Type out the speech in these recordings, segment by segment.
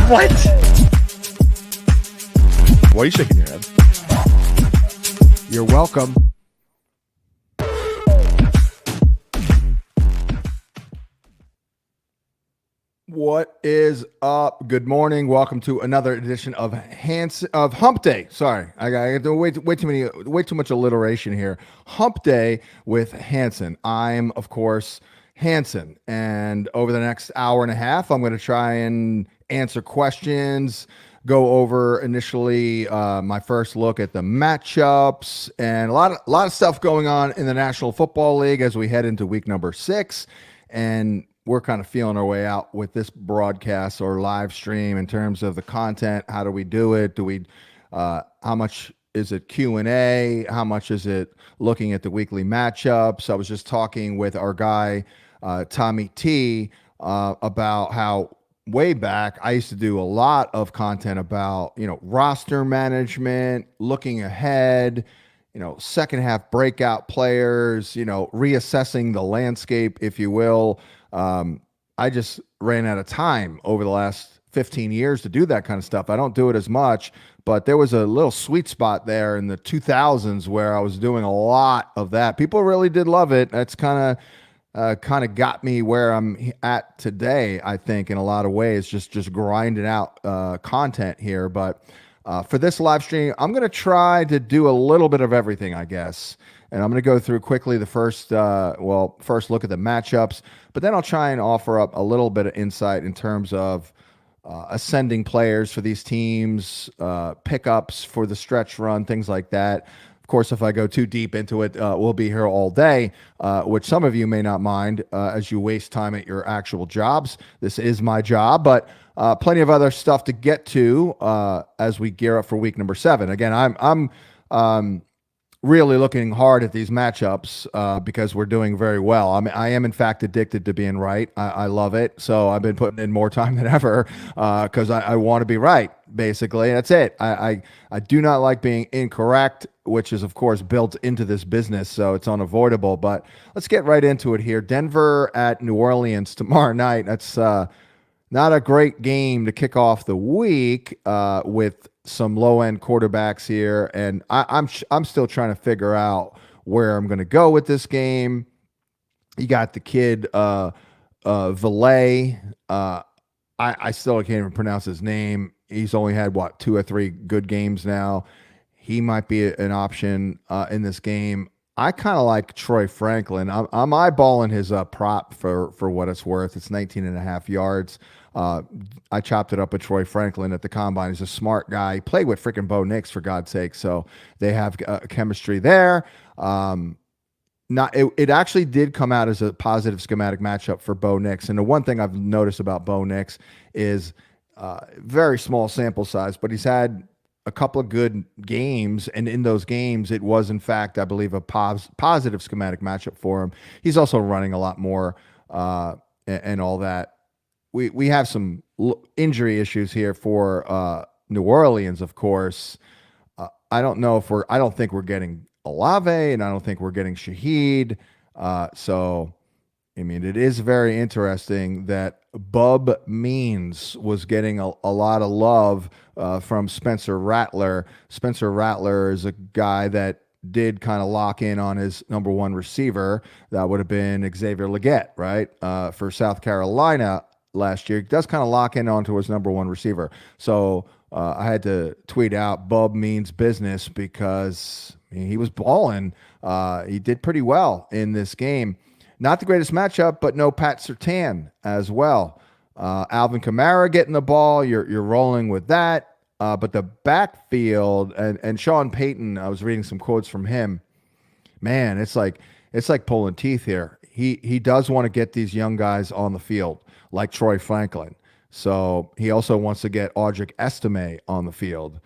What? Why are you shaking your head? You're welcome. What is up? Good morning. Welcome to another edition of Hump Day. Sorry, I got way too much alliteration here. Hump Day with Hansen. I'm, of course, Hansen, and over the next hour and a half, I'm going to try and answer questions. Go over initially my first look at the matchups and a lot of stuff going on in the National Football League as we head into week number 6, and we're kind of feeling our way out with this broadcast or live stream in terms of the content. How do we do it? How much is it Q&A? How much is it looking at the weekly matchups? I was just talking with our guy Tommy T about how way back I used to do a lot of content about, roster management, looking ahead, second half breakout players, reassessing the landscape, if you will. I just ran out of time over the last 15 years to do that kind of stuff. I don't do it as much, but there was a little sweet spot there in the 2000s where I was doing a lot of that. People really did love it. That's kind of got me where I'm at today, I think, in a lot of ways, just grinding out content here. But for this live stream, I'm going to try to do a little bit of everything, I guess. And I'm going to go through quickly the first look at the matchups, but then I'll try and offer up a little bit of insight in terms of ascending players for these teams, pickups for the stretch run, things like that. Of course, if I go too deep into it, we'll be here all day, which some of you may not mind as you waste time at your actual jobs. This is my job, but plenty of other stuff to get to as we gear up for week number 7. Again, I'm really looking hard at these matchups because we're doing very well. I am in fact addicted to being right. I love it. So I've been putting in more time than ever because I want to be right, basically. That's it. I do not like being incorrect, which is, of course, built into this business, so it's unavoidable. But let's get right into it here. Denver at New Orleans tomorrow night. That's not a great game to kick off the week with some low-end quarterbacks here, and I'm still trying to figure out where I'm going to go with this game. You got the kid Valet. I still can't even pronounce his name. He's only had 2 or 3 good games now. He might be an option in this game. I kind of like Troy Franklin. I'm eyeballing his prop for what it's worth. It's 19.5 yards. I chopped it up with Troy Franklin at the combine. He's a smart guy. He played with freaking Bo Nix, for God's sake. So they have chemistry there. It actually did come out as a positive schematic matchup for Bo Nix. And the one thing I've noticed about Bo Nix is very small sample size, but he's had a couple of good games, and in those games, it was, in fact, I believe, a positive schematic matchup for him. He's also running a lot more and all that. We have some injury issues here for New Orleans, of course. I don't think we're getting Olave, and I don't think we're getting Shaheed. So, I mean, it is very interesting that Bub Means was getting a lot of love from Spencer Rattler. Spencer Rattler is a guy that did kind of lock in on his number 1 receiver. That would have been Xavier Legette, right? For South Carolina last year. He does kind of lock in onto his number 1 receiver. So I had to tweet out Bub Means business because he was balling. He did pretty well in this game. Not the greatest matchup, but no Pat Surtain as well. Alvin Kamara getting the ball. You're rolling with that. But the backfield and Sean Payton, I was reading some quotes from him. Man, it's like pulling teeth here. He does want to get these young guys on the field, like Troy Franklin. So he also wants to get Audric Estime on the field.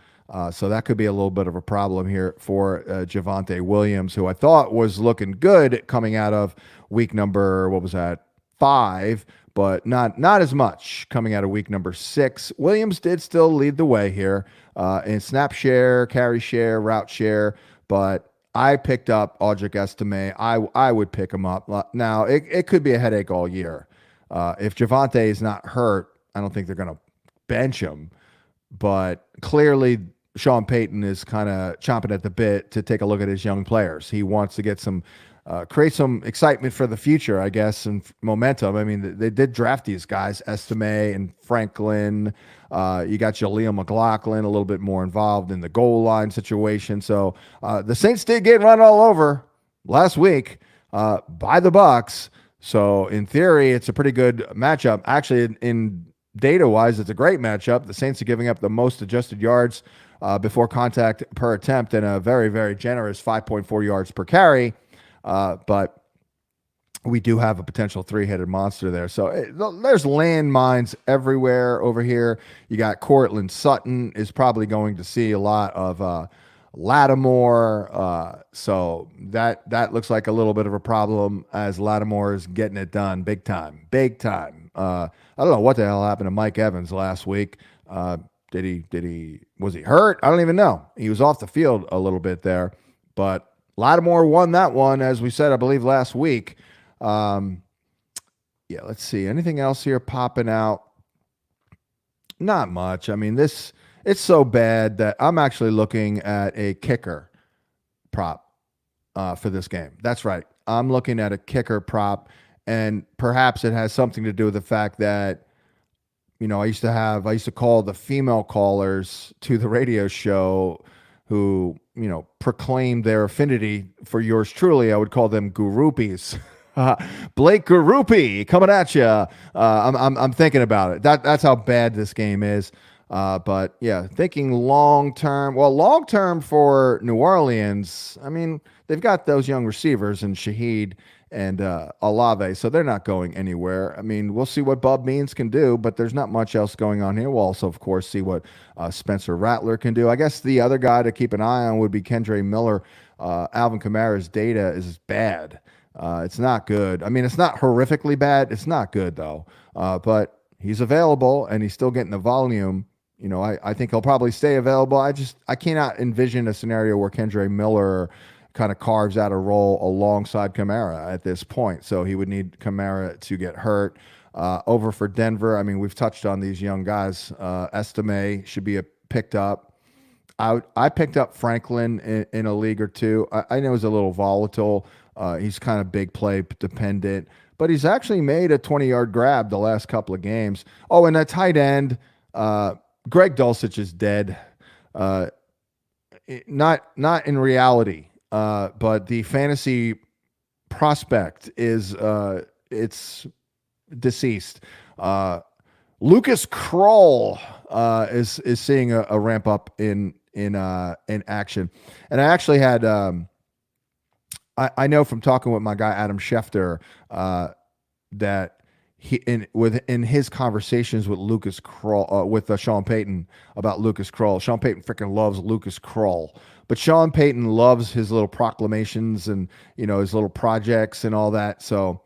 So that could be a little bit of a problem here for Javonte Williams, who I thought was looking good coming out of week number, 5, but not as much coming out of week number 6. Williams did still lead the way here in snap share, carry share, route share, but I picked up Audric Estime. I would pick him up. Now, it could be a headache all year. If Javonte is not hurt, I don't think they're going to bench him. But clearly, Sean Payton is kind of chomping at the bit to take a look at his young players. He wants to get some, create some excitement for the future, I guess, and momentum. I mean, they did draft these guys, Estime and Franklin. You got Jaleel McLaughlin a little bit more involved in the goal line situation. So the Saints did get run all over last week by the Bucs. So in theory, it's a pretty good matchup. Actually, in data-wise, it's a great matchup. The Saints are giving up the most adjusted yards before contact per attempt and a very, very generous 5.4 yards per carry. But we do have a potential three-headed monster there. So there's landmines everywhere over here. You got Cortland Sutton is probably going to see a lot of Lattimore. So that looks like a little bit of a problem as Lattimore is getting it done big time. I don't know what the hell happened to Mike Evans last week. Was he hurt? I don't even know. He was off the field a little bit there, but Lattimore won that one, as we said, I believe last week. Let's see. Anything else here popping out? Not much. I mean, it's so bad that I'm actually looking at a kicker prop for this game. That's right. I'm looking at a kicker prop, and perhaps it has something to do with the fact that, I used to call the female callers to the radio show who, proclaimed their affinity for yours truly. I would call them groupies. Blake Garupi coming at you. I'm thinking about it. That's how bad this game is. But yeah, thinking long term. Well, long term for New Orleans. I mean, they've got those young receivers and Shaheed and Olave, so they're not going anywhere. I mean, we'll see what Bub Means can do, but there's not much else going on here. We'll also, of course, see what Spencer Rattler can do. I guess the other guy to keep an eye on would be Kendre Miller. Alvin Kamara's data is bad. It's not good. I mean, it's not horrifically bad. It's not good, though. But he's available, and he's still getting the volume. I think he'll probably stay available. I cannot envision a scenario where Kendre Miller kind of carves out a role alongside Kamara at this point. So he would need Kamara to get hurt. Over for Denver, I mean, we've touched on these young guys. Estime should be picked up. I picked up Franklin in a league or two. I know he's a little volatile. He's kind of big play dependent, but he's actually made a 20-yard grab the last couple of games. Oh, and a tight end, Greg Dulcich is dead. Not in reality. But the fantasy prospect is it's deceased. Lucas Kroll is seeing a ramp up in action, and I actually had I know from talking with my guy Adam Schefter that in his conversations with Lucas Kroll with Sean Payton about Lucas Kroll. Sean Payton freaking loves Lucas Kroll. But Sean Payton loves his little proclamations and, his little projects and all that. So,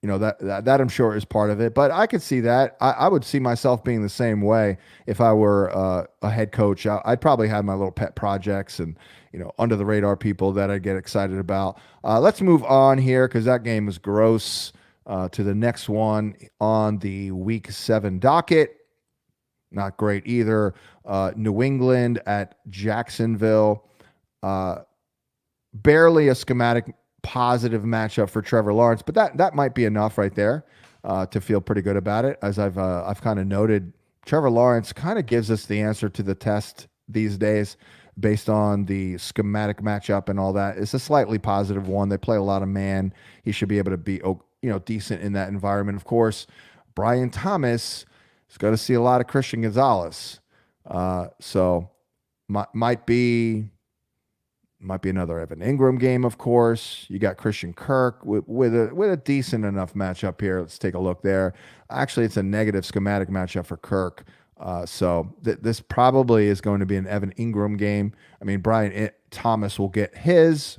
that I'm sure is part of it. But I could see that. I would see myself being the same way if I were a head coach. I'd probably have my little pet projects and, under the radar people that I get excited about. Let's move on here because that game is gross. To the next one on the Week 7 docket. Not great either. New England at Jacksonville. Barely a schematic positive matchup for Trevor Lawrence, but that might be enough right there to feel pretty good about it. As I've kind of noted, Trevor Lawrence kind of gives us the answer to the test these days based on the schematic matchup and all that. It's a slightly positive one. They play a lot of man. He should be able to be decent in that environment. Of course, Brian Thomas is going to see a lot of Christian Gonzalez. So might be another Evan Ingram game, of course. You got Christian Kirk with a decent enough matchup here. Let's take a look there. Actually, it's a negative schematic matchup for Kirk. So this probably is going to be an Evan Ingram game. I mean, Brian Thomas will get his.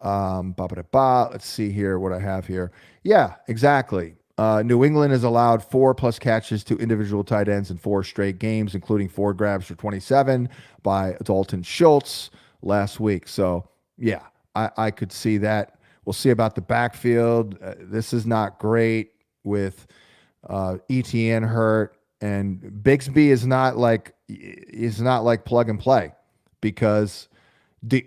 Let's see here what I have here. Yeah, exactly. New England has allowed 4+ catches to individual tight ends in 4 straight games, including 4 grabs for 27 by Dalton Schultz last week. So, yeah, I could see that. We'll see about the backfield. This is not great with ETN hurt. And Bigsby is not like plug and play, because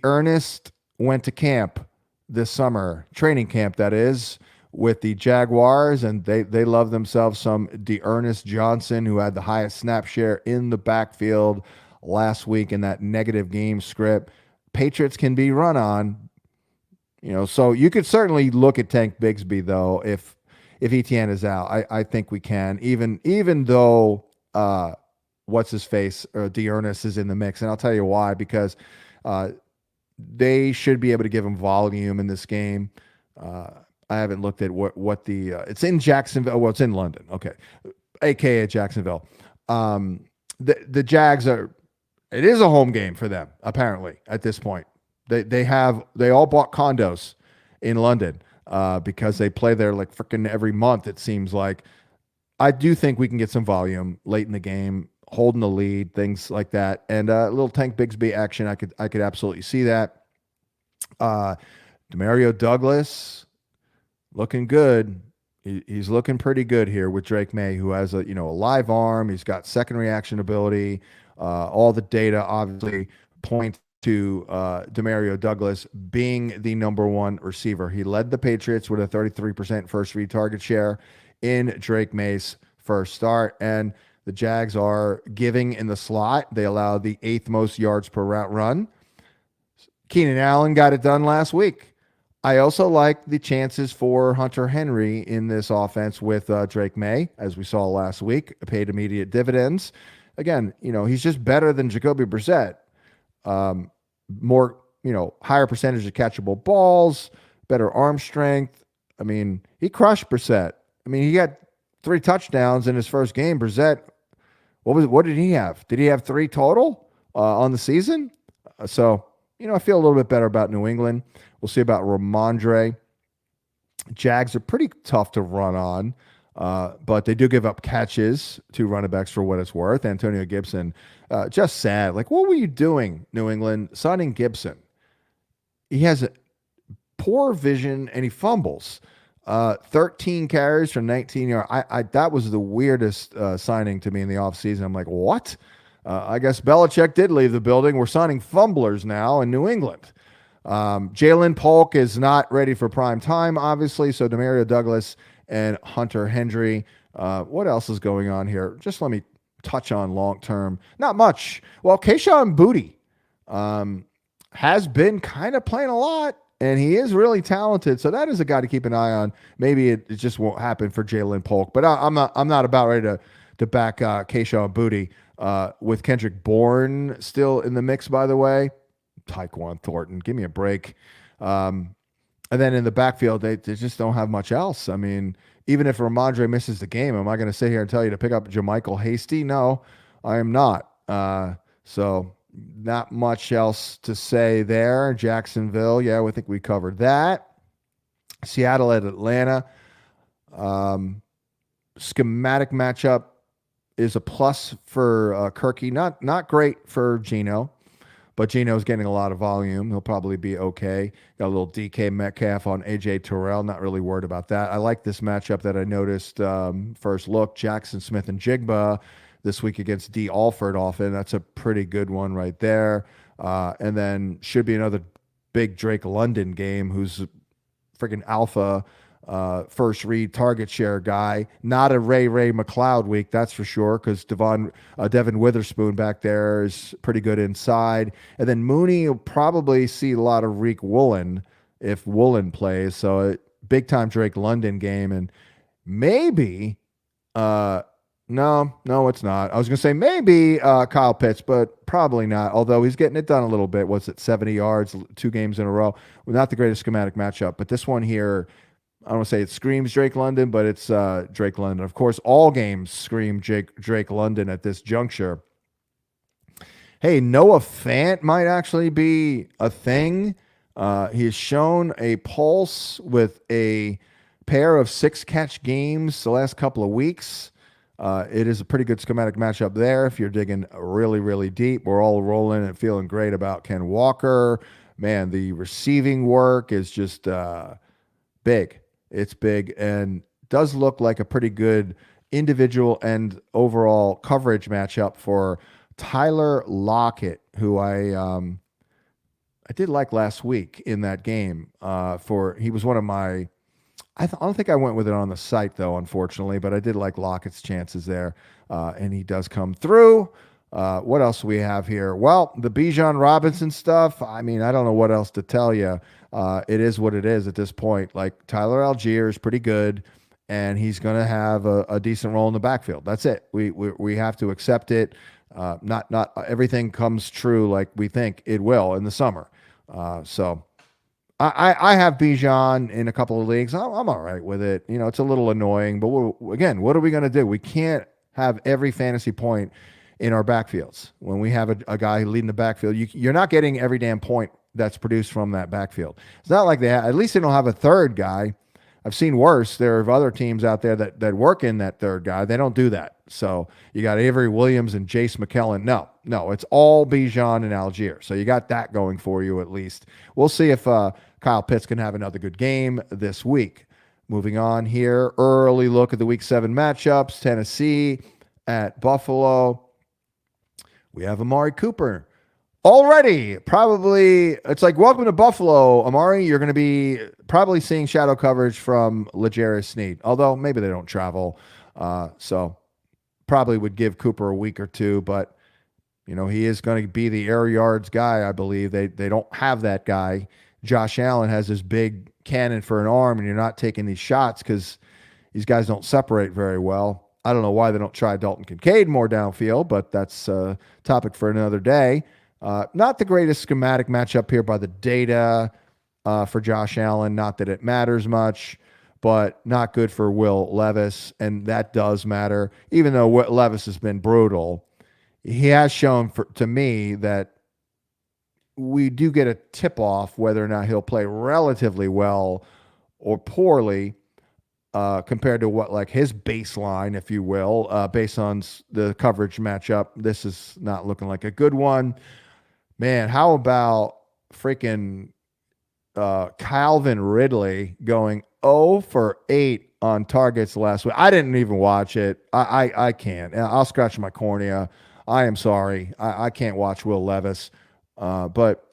Ernest went to camp this summer, training camp that is, with the Jaguars, and they love themselves some Ernest Johnson, who had the highest snap share in the backfield last week in that negative game script. Patriots can be run on, so you could certainly look at Tank Bigsby though if Etienne is out. I think we can, even though what's his face Ernest is in the mix, and I'll tell you why, because they should be able to give him volume in this game. I haven't looked at what the it's in Jacksonville. Well, it's in London. Okay, aka Jacksonville. The Jags it is a home game for them apparently at this point. They all bought condos in London because they play there like freaking every month, it seems like. I do think we can get some volume late in the game, holding the lead, things like that, and a little Tank Bigsby action. I could absolutely see that. Demario Douglas looking good. He's looking pretty good here with Drake May, who has a live arm. He's got second reaction ability. All the data obviously point to Demario Douglas being the number one receiver. He led the Patriots with a 33% first read target share in Drake May's first start, and the Jags are giving in the slot. They allow the 8th most yards per route run. Keenan Allen got it done last week. I also like the chances for Hunter Henry in this offense with Drake May, as we saw last week. Paid immediate dividends. Again, he's just better than Jacoby Brissett. More, higher percentage of catchable balls, better arm strength. I mean, he crushed Brissett. I mean, he got 3 touchdowns in his first game. Brissett, what did he have? Did he have 3 total on the season? So, I feel a little bit better about New England. We'll see about Ramondre. Jags are pretty tough to run on, but they do give up catches to running backs for what it's worth. Antonio Gibson, just sad. Like, what were you doing, New England, signing Gibson? He has a poor vision and he fumbles. 13 carries for 19 yards. That was the weirdest signing to me in the offseason. I'm like, what? I guess Belichick did leave the building. We're signing fumblers now in New England. Jalen Polk is not ready for prime time, obviously. So Demario Douglas and Hunter Henry. What else is going on here? Just let me touch on long term. Not much. Well, Kayshon Boutte has been kind of playing a lot, and he is really talented. So that is a guy to keep an eye on. Maybe it just won't happen for Jalen Polk, but I'm not about ready to back Kayshon Boutte with Kendrick Bourne still in the mix, by the way. Tyquan Thornton, give me a break. And then in the backfield, they just don't have much else. I mean, even if Ramondre misses the game, am I going to sit here and tell you to pick up JaMychal Hasty? No, I am not. So not much else to say there. Jacksonville, yeah, I think we covered that. Seattle at Atlanta. Schematic matchup is a plus for Kirky. Not great for Geno. But Geno's getting a lot of volume. He'll probably be okay. Got a little DK Metcalf on AJ Terrell. Not really worried about that. I like this matchup that I noticed first look. Jackson Smith and Jigba this week against D. Alford often. That's a pretty good one right there. And then should be another big Drake London game, who's freaking alpha first read target share guy. Not a Ray McLeod week, that's for sure, because Devin Witherspoon back there is pretty good inside. And then Mooney will probably see a lot of Reek Woolen if Woolen plays. So big time Drake London game. And maybe no, it's not. I was going to say maybe Kyle Pitts, but probably not. Although he's getting it done a little bit. What's it, 70 yards, 2 games in a row? Well, not the greatest schematic matchup, but this one here, I don't want to say it screams Drake London, but it's Drake London. Of course, all games scream Drake London at this juncture. Hey, Noah Fant might actually be a thing. He has shown a pulse with a pair of 6-catch games the last couple of weeks. It is a pretty good schematic matchup there if you're digging really, really deep. We're all rolling and feeling great about Ken Walker. Man, the receiving work is just big. It's big and does look like a pretty good individual and overall coverage matchup for Tyler Lockett, who I did like last week in that game. He was one of my. I don't think I went with it on the site though, unfortunately, but I did like Lockett's chances there, and he does come through. What else do we have here? Well, the Bijan Robinson stuff. I mean, I don't know what else to tell you. It is what it is at this point. Like Tyler Algier is pretty good, and he's going to have a decent role in the backfield. That's it. We have to accept it. Not everything comes true like we think it will in the summer. So I have Bijan in a couple of leagues. I'm all right with it. You know, it's a little annoying, but again, what are we going to do? We can't have every fantasy point in our backfields. When we have a guy leading the backfield, you're not getting every damn point that's produced from that backfield. It's not like at least they don't have a third guy. I've seen worse. There are other teams out there that work in that third guy. They don't do that. So you got Avery Williams and Jace McKellen. No, it's all Bijan and Algier. So you got that going for you at least. We'll see if Kyle Pitts can have another good game this week. Moving on here, early look at the Week 7 matchups. Tennessee at Buffalo. We have Amari Cooper. Already, probably, it's like, welcome to Buffalo, Amari. You're going to be probably seeing shadow coverage from L'Jarius Sneed, although maybe they don't travel. So probably would give Cooper a week or two, but, you know, he is going to be the air yards guy, I believe. They don't have that guy. Josh Allen has this big cannon for an arm, and you're not taking these shots because these guys don't separate very well. I don't know why they don't try Dalton Kincaid more downfield, but that's a topic for another day. Not the greatest schematic matchup here by the data for Josh Allen. Not that it matters much, but not good for Will Levis, and that does matter. Even though Levis has been brutal, he has shown to me that we do get a tip-off whether or not he'll play relatively well or poorly compared to what, like, his baseline, if you will, based on the coverage matchup. This is not looking like a good one. Man, how about freaking Calvin Ridley going 0 for 8 on targets last week? I didn't even watch it. I can't. I'll scratch my cornea. I am sorry. I can't watch Will Levis. But,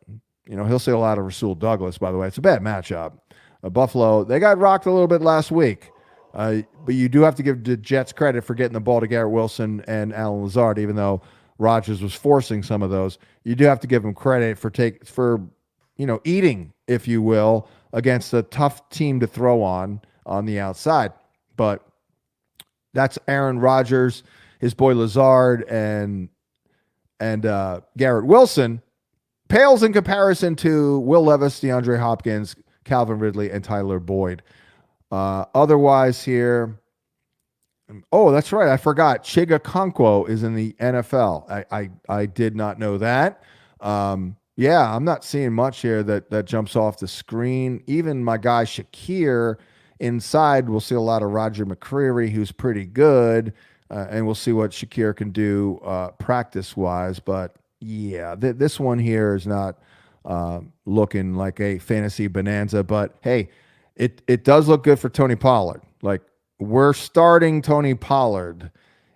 you know, he'll see a lot of Rasul Douglas, by the way. It's a bad matchup. Buffalo, they got rocked a little bit last week. But you do have to give the Jets credit for getting the ball to Garrett Wilson and Alan Lazard, even though Rodgers was forcing some of those. You do have to give him credit for eating, if you will, against a tough team to throw on the outside. But that's Aaron Rodgers, his boy Lazard, and Garrett Wilson pales in comparison to Will Levis, DeAndre Hopkins, Calvin Ridley, and Tyler Boyd. Otherwise here, oh, that's right. I forgot. Chiga Okonkwo is in the NFL. I did not know that. Yeah, I'm not seeing much here that jumps off the screen. Even my guy Shakir inside, we'll see a lot of Roger McCreary, who's pretty good, and we'll see what Shakir can do practice-wise. But, yeah, this one here is not looking like a fantasy bonanza. But, hey, it does look good for Tony Pollard. Like, we're starting Tony Pollard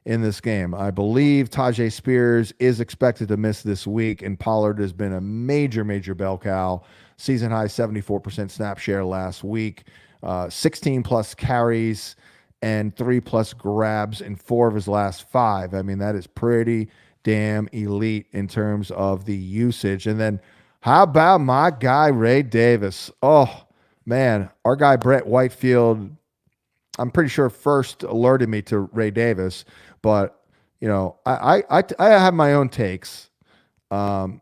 in this game. I believe Tajay Spears is expected to miss this week, and Pollard has been a major, major bell cow. Season high 74% snap share last week, 16-plus carries and 3-plus grabs in 4 of his last 5. I mean, that is pretty damn elite in terms of the usage. And then how about my guy Ray Davis? Oh, man, our guy Brett Whitefield, I'm pretty sure first alerted me to Ray Davis, but you know, I have my own takes, and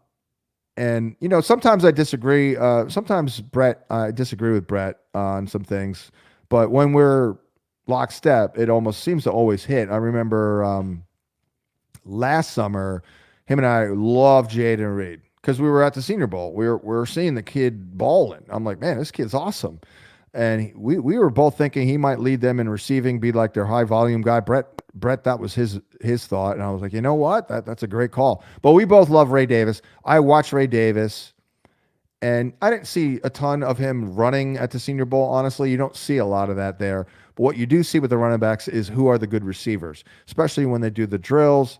you know, sometimes I disagree. Sometimes I disagree with Brett on some things, but when we're lockstep, it almost seems to always hit. I remember last summer, him and I loved Jaden Reed because we were at the Senior Bowl. We were seeing the kid balling. I'm like, man, this kid's awesome. And we were both thinking he might lead them in receiving, be like their high volume guy. Brett, that was his thought. And I was like, you know what? That's a great call. But we both love Ray Davis. I watched Ray Davis, and I didn't see a ton of him running at the Senior Bowl. Honestly, you don't see a lot of that there. But what you do see with the running backs is who are the good receivers, especially when they do the drills,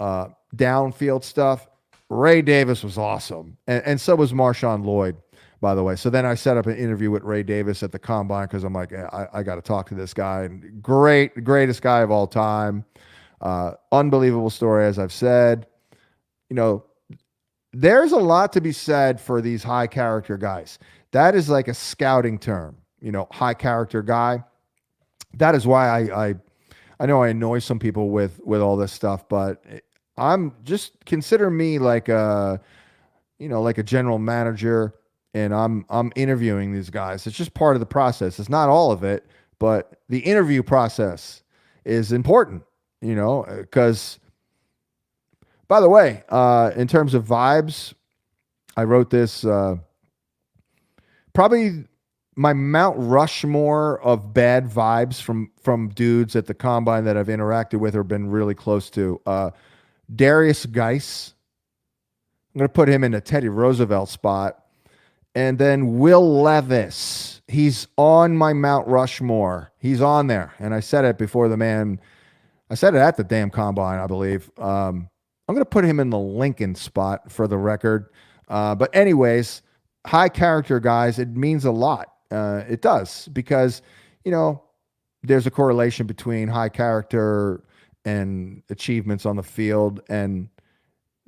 downfield stuff. Ray Davis was awesome. And so was Marshawn Lloyd, by the way. So then I set up an interview with Ray Davis at the Combine because I'm like, I got to talk to this guy. And greatest guy of all time. Unbelievable story, as I've said. There's a lot to be said for these high character guys. That is like a scouting term, high character guy. That is why I know I annoy some people with all this stuff, but I'm just consider me like a general manager, and I'm interviewing these guys. It's just part of the process. It's not all of it, but the interview process is important, because by the way, in terms of vibes, I wrote this, probably my Mount Rushmore of bad vibes from dudes at the Combine that I've interacted with or been really close to. Darius Geis, I'm going to put him in a Teddy Roosevelt spot. And then Will Levis, he's on my Mount Rushmore. He's on there. And I said it before I said it at the damn Combine, I believe. I'm going to put him in the Lincoln spot for the record. But anyways, high character guys, it means a lot. It does, because, there's a correlation between high character and achievements on the field, and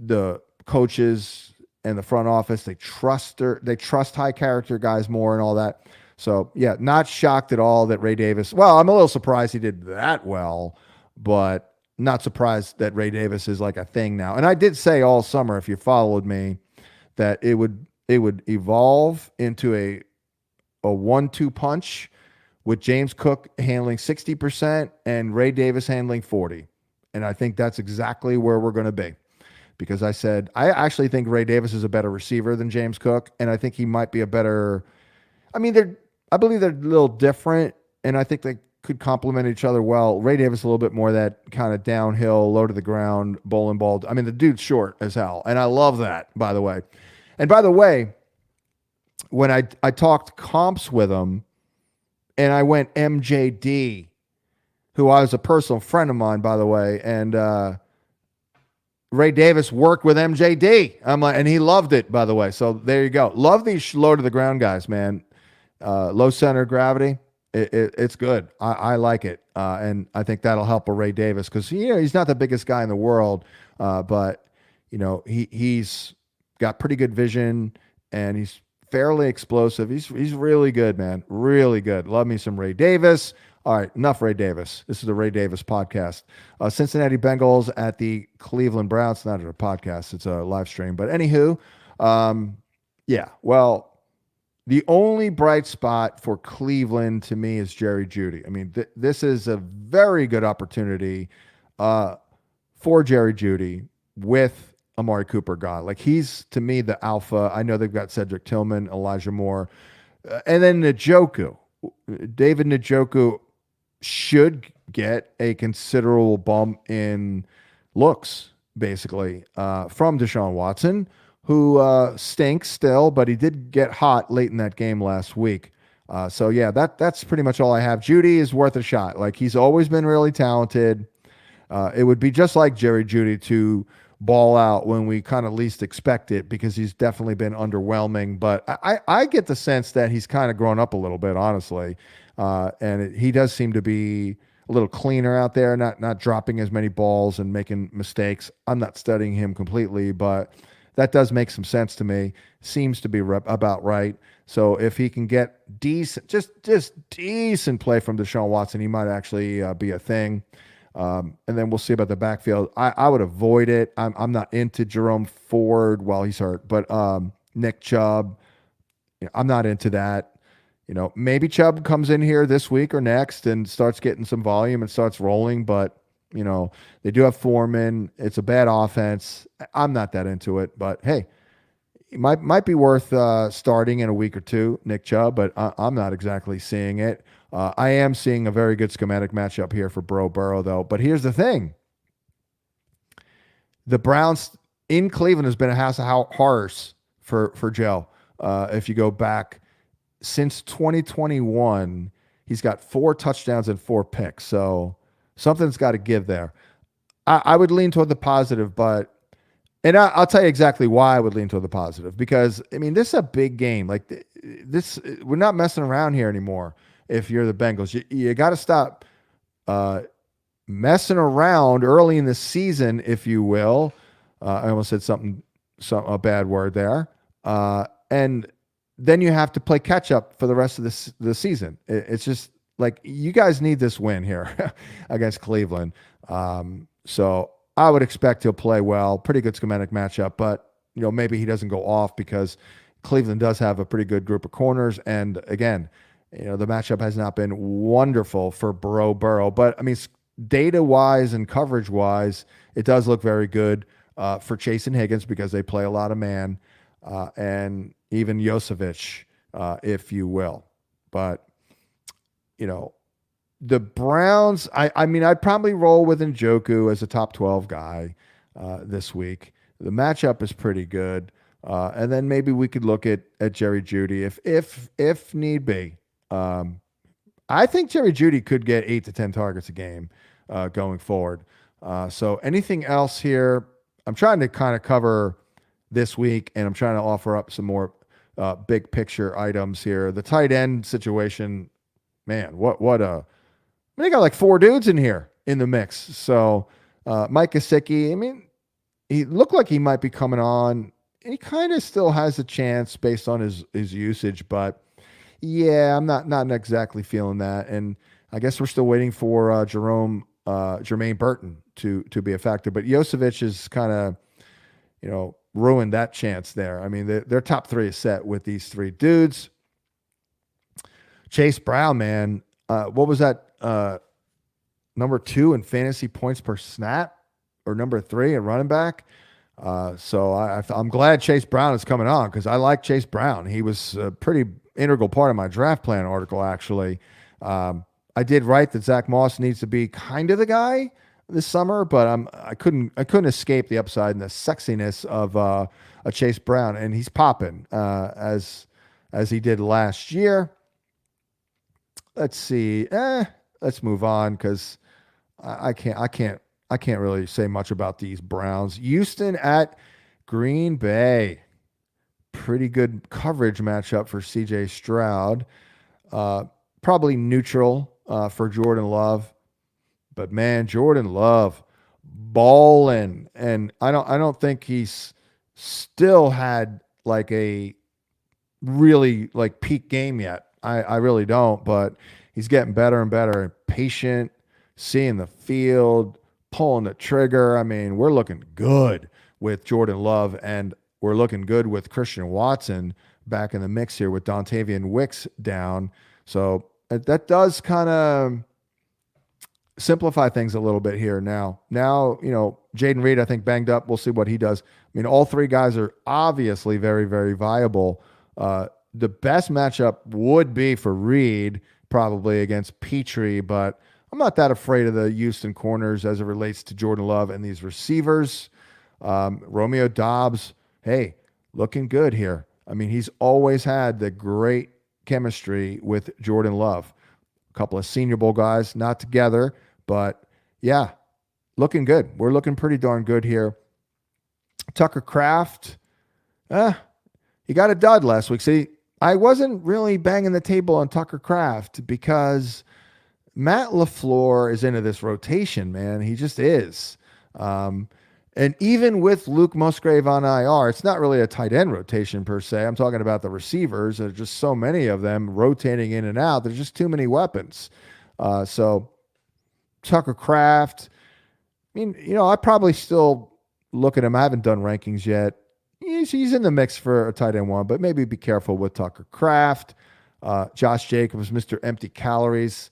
the coaches and the front office, they trust high character guys more and all that. So yeah, not shocked at all that Ray Davis, well, I'm a little surprised he did that well, but not surprised that Ray Davis is like a thing now. And I did say all summer, if you followed me, that it would evolve into a 1-2 punch with James Cook handling 60% and Ray Davis handling 40%. And I think that's exactly where we're going to be, because I said, I actually think Ray Davis is a better receiver than James Cook. And I think he might be a better, I believe they're a little different, and I think they could complement each other well. Ray Davis a little bit more that kind of downhill, low to the ground, bowling ball. The dude's short as hell. And I love that, by the way. And by the way, when I talked comps with him, and I went MJD, who I was a personal friend of mine, by the way, and Ray Davis worked with MJD. I'm like, and he loved it, by the way. So there you go. Love these low to the ground guys, man. Low center of gravity. It's good. I like it. And I think that'll help a Ray Davis, because he's not the biggest guy in the world, but he's got pretty good vision, and he's fairly explosive. He's really good, man. Really good. Love me some Ray Davis. All right, enough Ray Davis. This is the Ray Davis podcast. Cincinnati Bengals at the Cleveland Browns. It's not a podcast. It's a live stream. But anywho, yeah, well, the only bright spot for Cleveland to me is Jerry Jeudy. This is a very good opportunity for Jerry Jeudy with Amari Cooper gone. Like, he's, to me, the alpha. I know they've got Cedric Tillman, Elijah Moore, and then Njoku. David Njoku should get a considerable bump in looks, basically, from Deshaun Watson, who stinks still, but he did get hot late in that game last week. So yeah, that's pretty much all I have. Jeudy is worth a shot. Like, he's always been really talented. It would be just like Jerry Jeudy to ball out when we kind of least expect it, because he's definitely been underwhelming. But I get the sense that he's kind of grown up a little bit, honestly. And he does seem to be a little cleaner out there, not dropping as many balls and making mistakes. I'm not studying him completely, but that does make some sense to me. Seems to be about right. So if he can get decent, just decent play from Deshaun Watson, he might actually be a thing. And then we'll see about the backfield. I would avoid it. I'm not into Jerome Ford while he's hurt, but Nick Chubb, I'm not into that. Maybe Chubb comes in here this week or next and starts getting some volume and starts rolling, but they do have Foreman. It's a bad offense. I'm not that into it, but hey, it might be worth starting in a week or two, Nick Chubb, but I'm not exactly seeing it. I am seeing a very good schematic matchup here for Burrow, though. But here's the thing. The Browns in Cleveland has been a house of horrors for Joe. If you go back since 2021, He's got 4 touchdowns and 4 picks. So something's got to give there. I would lean toward the positive, and I'll tell you exactly why I would lean toward the positive, because I mean, this is a big game. Like this, we're not messing around here anymore. If you're the Bengals, you got to stop messing around early in the season, if you will. I almost said a bad word there. And then you have to play catch up for the rest of the season. It's just like, you guys need this win here against Cleveland. So I would expect he'll play well. Pretty good schematic matchup, but maybe he doesn't go off because Cleveland does have a pretty good group of corners. And again, the matchup has not been wonderful for Burrow. But I mean, data-wise and coverage-wise, it does look very good for Chase and Higgins because they play a lot of man, and even Josevich, if you will. But, the Browns, I mean, I'd probably roll with Njoku as a top 12 guy this week. The matchup is pretty good. And then maybe we could look at Jerry Jeudy if need be. I think Jerry Jeudy could get 8 to 10 targets a game going forward. So anything else here? I'm trying to kind of cover this week, and I'm trying to offer up some more big picture items here. The tight end situation, man, they got like 4 dudes in here in the mix. So Mike Gesicki, I mean, he looked like he might be coming on. He kind of still has a chance based on his usage, but yeah, I'm not exactly feeling that. And I guess we're still waiting for Jermaine Burton to be a factor. But Josevich is kind of, ruined that chance there. I mean, their top 3 is set with these 3 dudes. Chase Brown, man, what was that? Number 2 in fantasy points per snap, or number 3 in running back. So I'm glad Chase Brown is coming on, because I like Chase Brown. He was a pretty integral part of my draft plan article, actually. I did write that Zach Moss needs to be kind of the guy this summer, but I couldn't escape the upside and the sexiness of a Chase Brown, and he's popping as he did last year. Let's see. Let's move on, because I can't really say much about these Browns. Houston at Green Bay. Pretty good coverage matchup for CJ Stroud. Probably neutral for Jordan Love. But man, Jordan Love balling, and I don't think he's still had like a really like peak game yet. I really don't, but he's getting better and better, patient, seeing the field, pulling the trigger. I mean, we're looking good with Jordan Love, and we're looking good with Christian Watson back in the mix here with Dontavian Wicks down. So that does kind of simplify things a little bit here now. Jaden Reed, I think, banged up. We'll see what he does. I mean, all 3 guys are obviously very, very viable. The best matchup would be for Reed, probably against Petrie, but I'm not that afraid of the Houston corners as it relates to Jordan Love and these receivers. Romeo Doubs, hey, looking good here. I mean, he's always had the great chemistry with Jordan Love. A couple of Senior Bowl guys, not together, but yeah, looking good. We're looking pretty darn good here. Tucker Kraft, he got a dud last week. See, I wasn't really banging the table on Tucker Kraft because Matt LaFleur is into this rotation, man. He just is. And even with Luke Musgrave on IR, it's not really a tight end rotation per se. I'm talking about the receivers. There's just so many of them rotating in and out. There's just too many weapons. So Tucker Kraft, I mean, I probably still look at him. I haven't done rankings yet. He's in the mix for a tight end 1, but maybe be careful with Tucker Kraft. Josh Jacobs, Mr. Empty Calories.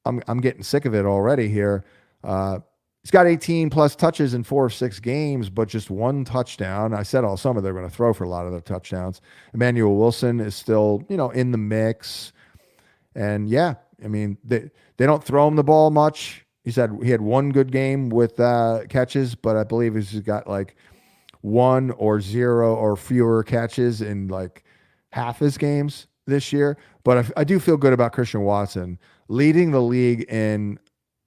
I'm getting sick of it already here. He's got 18 plus touches in 4 of 6 games, but just 1 touchdown. I said all summer they're going to throw for a lot of their touchdowns. Emmanuel Wilson is still, in the mix. And yeah, I mean, they don't throw him the ball much. He said he had 1 good game with catches, but I believe he's got like 1 or 0 or fewer catches in like half his games. this year, but I do feel good about Christian Watson leading the league in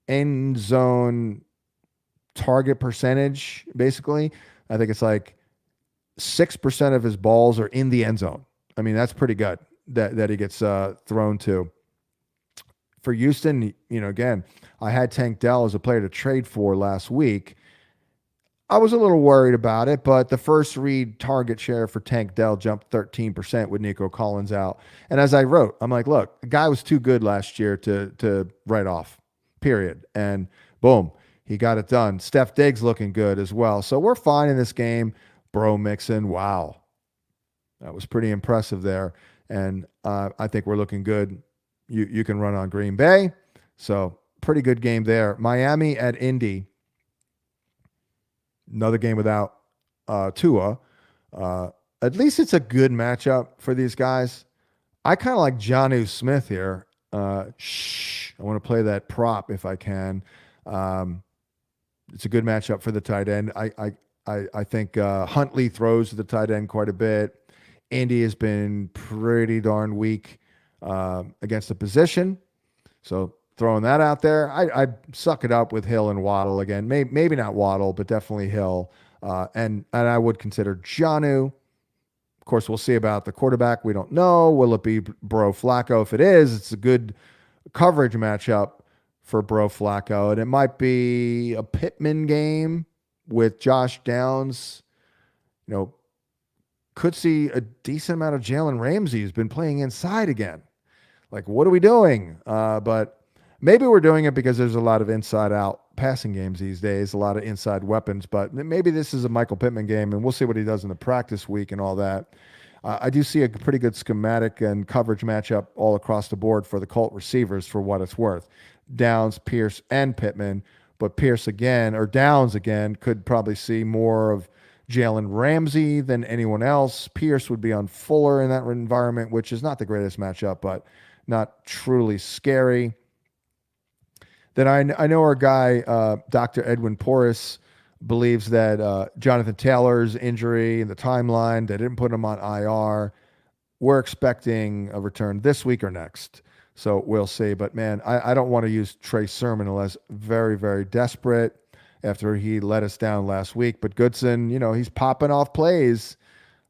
end zone target percentage. Basically, I think it's like 6% of his balls are in the end zone. I mean, that's pretty good that he gets thrown to. For Houston, again, I had Tank Dell as a player to trade for last week. I was a little worried about it, but the first read target share for Tank Dell jumped 13% with Nico Collins out. And as I wrote, I'm like, look, the guy was too good last year to write off, period. And boom, he got it done. Steph Diggs looking good as well. So we're fine in this game. Bro Mixon, wow. That was pretty impressive there. And I think we're looking good. You can run on Green Bay. So pretty good game there. Miami at Indy. Another game without Tua. At least it's a good matchup for these guys. I kind of like Jonnu Smith here. I want to play that prop if I can. It's a good matchup for the tight end. I think Huntley throws to the tight end quite a bit. Indy has been pretty darn weak against the position. So throwing that out there, I suck it up with Hill and Waddle again. Maybe not Waddle, but definitely Hill. And I would consider Jonnu. Of course, we'll see about the quarterback. We don't know. Will it be Bro Flacco? If it is, it's a good coverage matchup for Bro Flacco. And it might be a Pittman game with Josh Downs. Could see a decent amount of Jalen Ramsey, who's been playing inside again. Like, what are we doing? But maybe we're doing it because there's a lot of inside-out passing games these days, a lot of inside weapons. But maybe this is a Michael Pittman game, and we'll see what he does in the practice week and all that. I do see a pretty good schematic and coverage matchup all across the board for the Colt receivers for what it's worth. Downs, Pierce, and Pittman. But Pierce again, or Downs again, could probably see more of Jalen Ramsey than anyone else. Pierce would be on Fuller in that environment, which is not the greatest matchup, but not truly scary. Then I know our guy, Dr. Edwin Porras, believes that Jonathan Taylor's injury in the timeline, they didn't put him on IR. We're expecting a return this week or next. So we'll see. But, man, I don't want to use Trey Sermon unless very, very desperate after he let us down last week. But Goodson, he's popping off plays.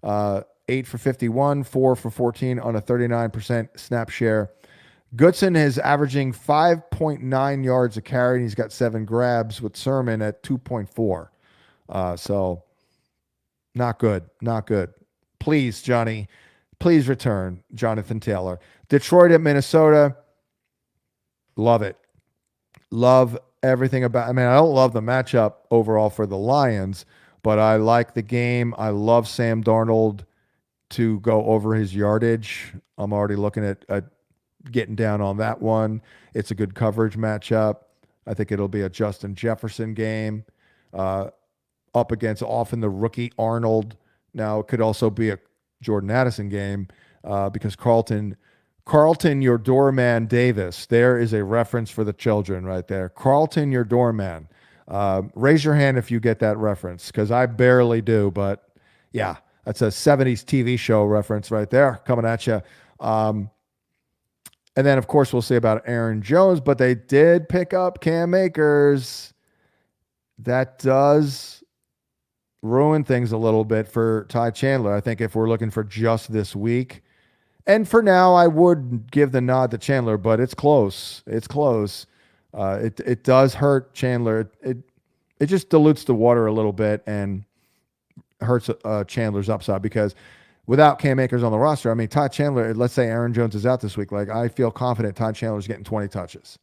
8 for 51, 4 for 14 on a 39% snap share. Goodson is averaging 5.9 yards a carry, and he's got 7 grabs with Sermon at 2.4. So not good. Please, Johnny, please return Jonathan Taylor. Detroit at Minnesota. Love it. Love everything about. I don't love the matchup overall for the Lions, but I like the game. I love Sam Darnold to go over his yardage. I'm already looking at getting down on that one. It's a good coverage matchup. I think it'll be a Justin Jefferson game up against often the rookie Arnold. Now, it could also be a Jordan Addison game because Carlton, your doorman Davis. There is a reference for the children right there. Carlton, your doorman. Raise your hand if you get that reference, because I barely do. But yeah, that's a 70s TV show reference right there coming at you. And then, of course, we'll see about Aaron Jones, but they did pick up Cam Akers. That does ruin things a little bit for Ty Chandler. I think if we're looking for just this week, and for now, I would give the nod to Chandler, but it's close. It's close. It does hurt Chandler. It just dilutes the water a little bit and hurts Chandler's upside, because without Cam Akers on the roster, Ty Chandler, let's say Aaron Jones is out this week. Like, I feel confident Ty Chandler's getting 20 touches,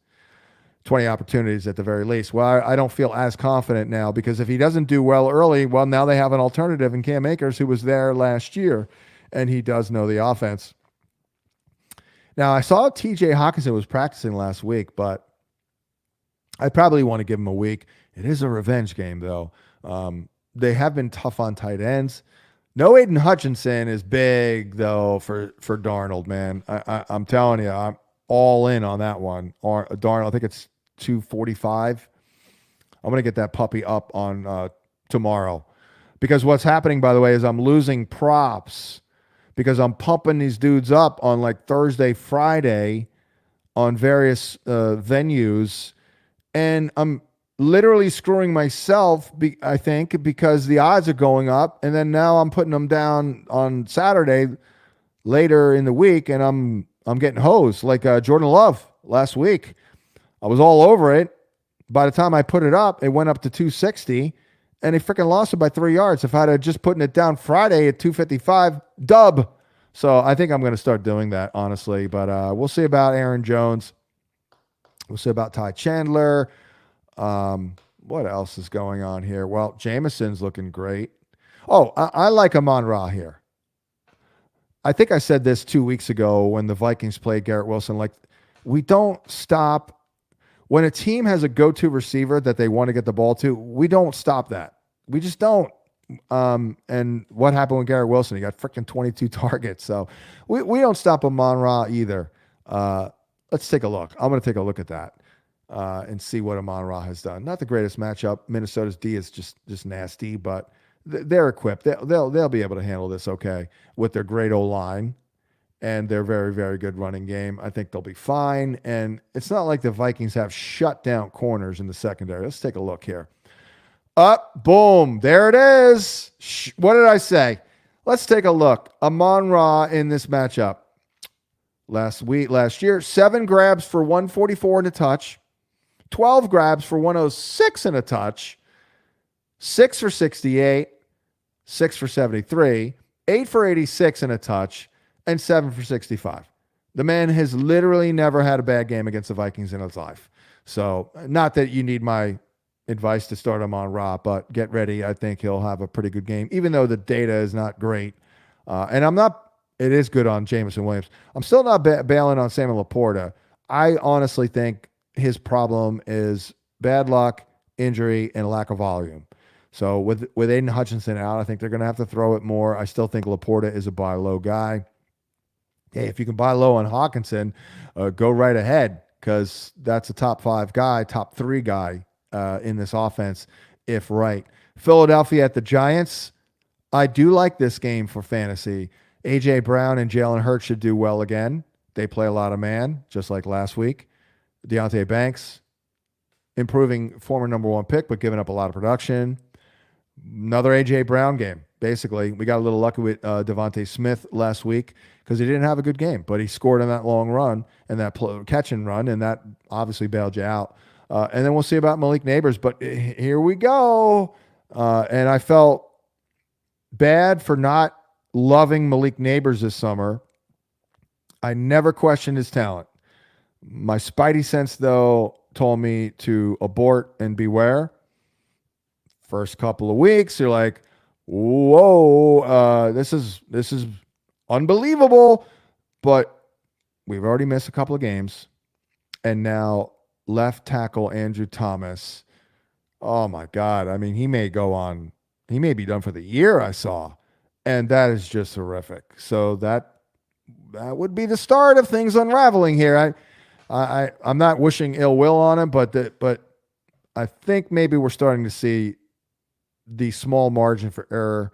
20 opportunities at the very least. Well, I don't feel as confident now, because if he doesn't do well early, well, now they have an alternative in Cam Akers, who was there last year, and he does know the offense. Now, I saw TJ Hawkinson was practicing last week, but I probably want to give him a week. It is a revenge game, though. They have been tough on tight ends. No Aiden Hutchinson is big, though, for Darnold, man. I'm telling you, I'm all in on that one. Darnold, I think it's 245. I'm going to get that puppy up on tomorrow. Because what's happening, by the way, is I'm losing props because I'm pumping these dudes up on like Thursday, Friday on various venues, and I'm literally screwing myself, I think, because the odds are going up, and then now I'm putting them down on Saturday later in the week, and I'm getting hosed like Jordan Love last week. I was all over it. By the time I put it up, it went up to 260, and they freaking lost it by 3 yards. If I'd have just putting it down Friday at 255, dub. So I think I'm going to start doing that, honestly. But we'll see about Aaron Jones. We'll see about Ty Chandler. What else is going on here? Well, Jameson's looking great. Oh, I like Amon-Ra here. I think I said this 2 weeks ago when the Vikings played Garrett Wilson. Like, we don't stop. When a team has a go-to receiver that they want to get the ball to, we don't stop that. We just don't. And what happened with Garrett Wilson? He got freaking 22 targets. So we don't stop Amon-Ra either. Let's take a look. I'm going to take a look at that and see what Amon-Ra has done. Not the greatest matchup. Minnesota's D is just nasty, but they're equipped. They'll be able to handle this okay with their great O-line and their very, very good running game. I think they'll be fine. And it's not like the Vikings have shut down corners in the secondary. Let's take a look here. Up, boom, there it is. What did I say? Let's take a look. Amon-Ra in this matchup. Last year, 7 grabs for 144 and a touch, 12 grabs for 106 and a touch, 6 for 68, 6 for 73, 8 for 86 and a touch, and 7 for 65. The man has literally never had a bad game against the Vikings in his life. So, not that you need my advice to start him on Ra, but get ready. I think he'll have a pretty good game, even though the data is not great. And it is good on Jameson Williams. I'm still not bailing on Samuel Laporta. I honestly think his problem is bad luck, injury, and lack of volume. So with Aiden Hutchinson out, I think they're going to have to throw it more. I still think Laporta is a buy low guy. Hey, if you can buy low on Hawkinson, go right ahead, because that's a top 5 guy, top 3 guy in this offense, if right. Philadelphia at the Giants. I do like this game for fantasy. A.J. Brown and Jalen Hurts should do well again. They play a lot of man, just like last week. Deonte Banks, improving former number 1 pick, but giving up a lot of production. Another A.J. Brown game, basically. We got a little lucky with Devontae Smith last week because he didn't have a good game, but he scored on that long run and that catch and run, and that obviously bailed you out. And then we'll see about Malik Neighbors, but here we go. And I felt bad for not loving Malik Neighbors this summer. I never questioned his talent. My spidey sense, though, told me to abort and beware. First couple of weeks, you're like, whoa, this is unbelievable. But we've already missed a couple of games. And now left tackle Andrew Thomas, oh my God. I mean, he may be done for the year, I saw. And that is just horrific. So that would be the start of things unraveling here. I'm not wishing ill will on him, but I think maybe we're starting to see the small margin for error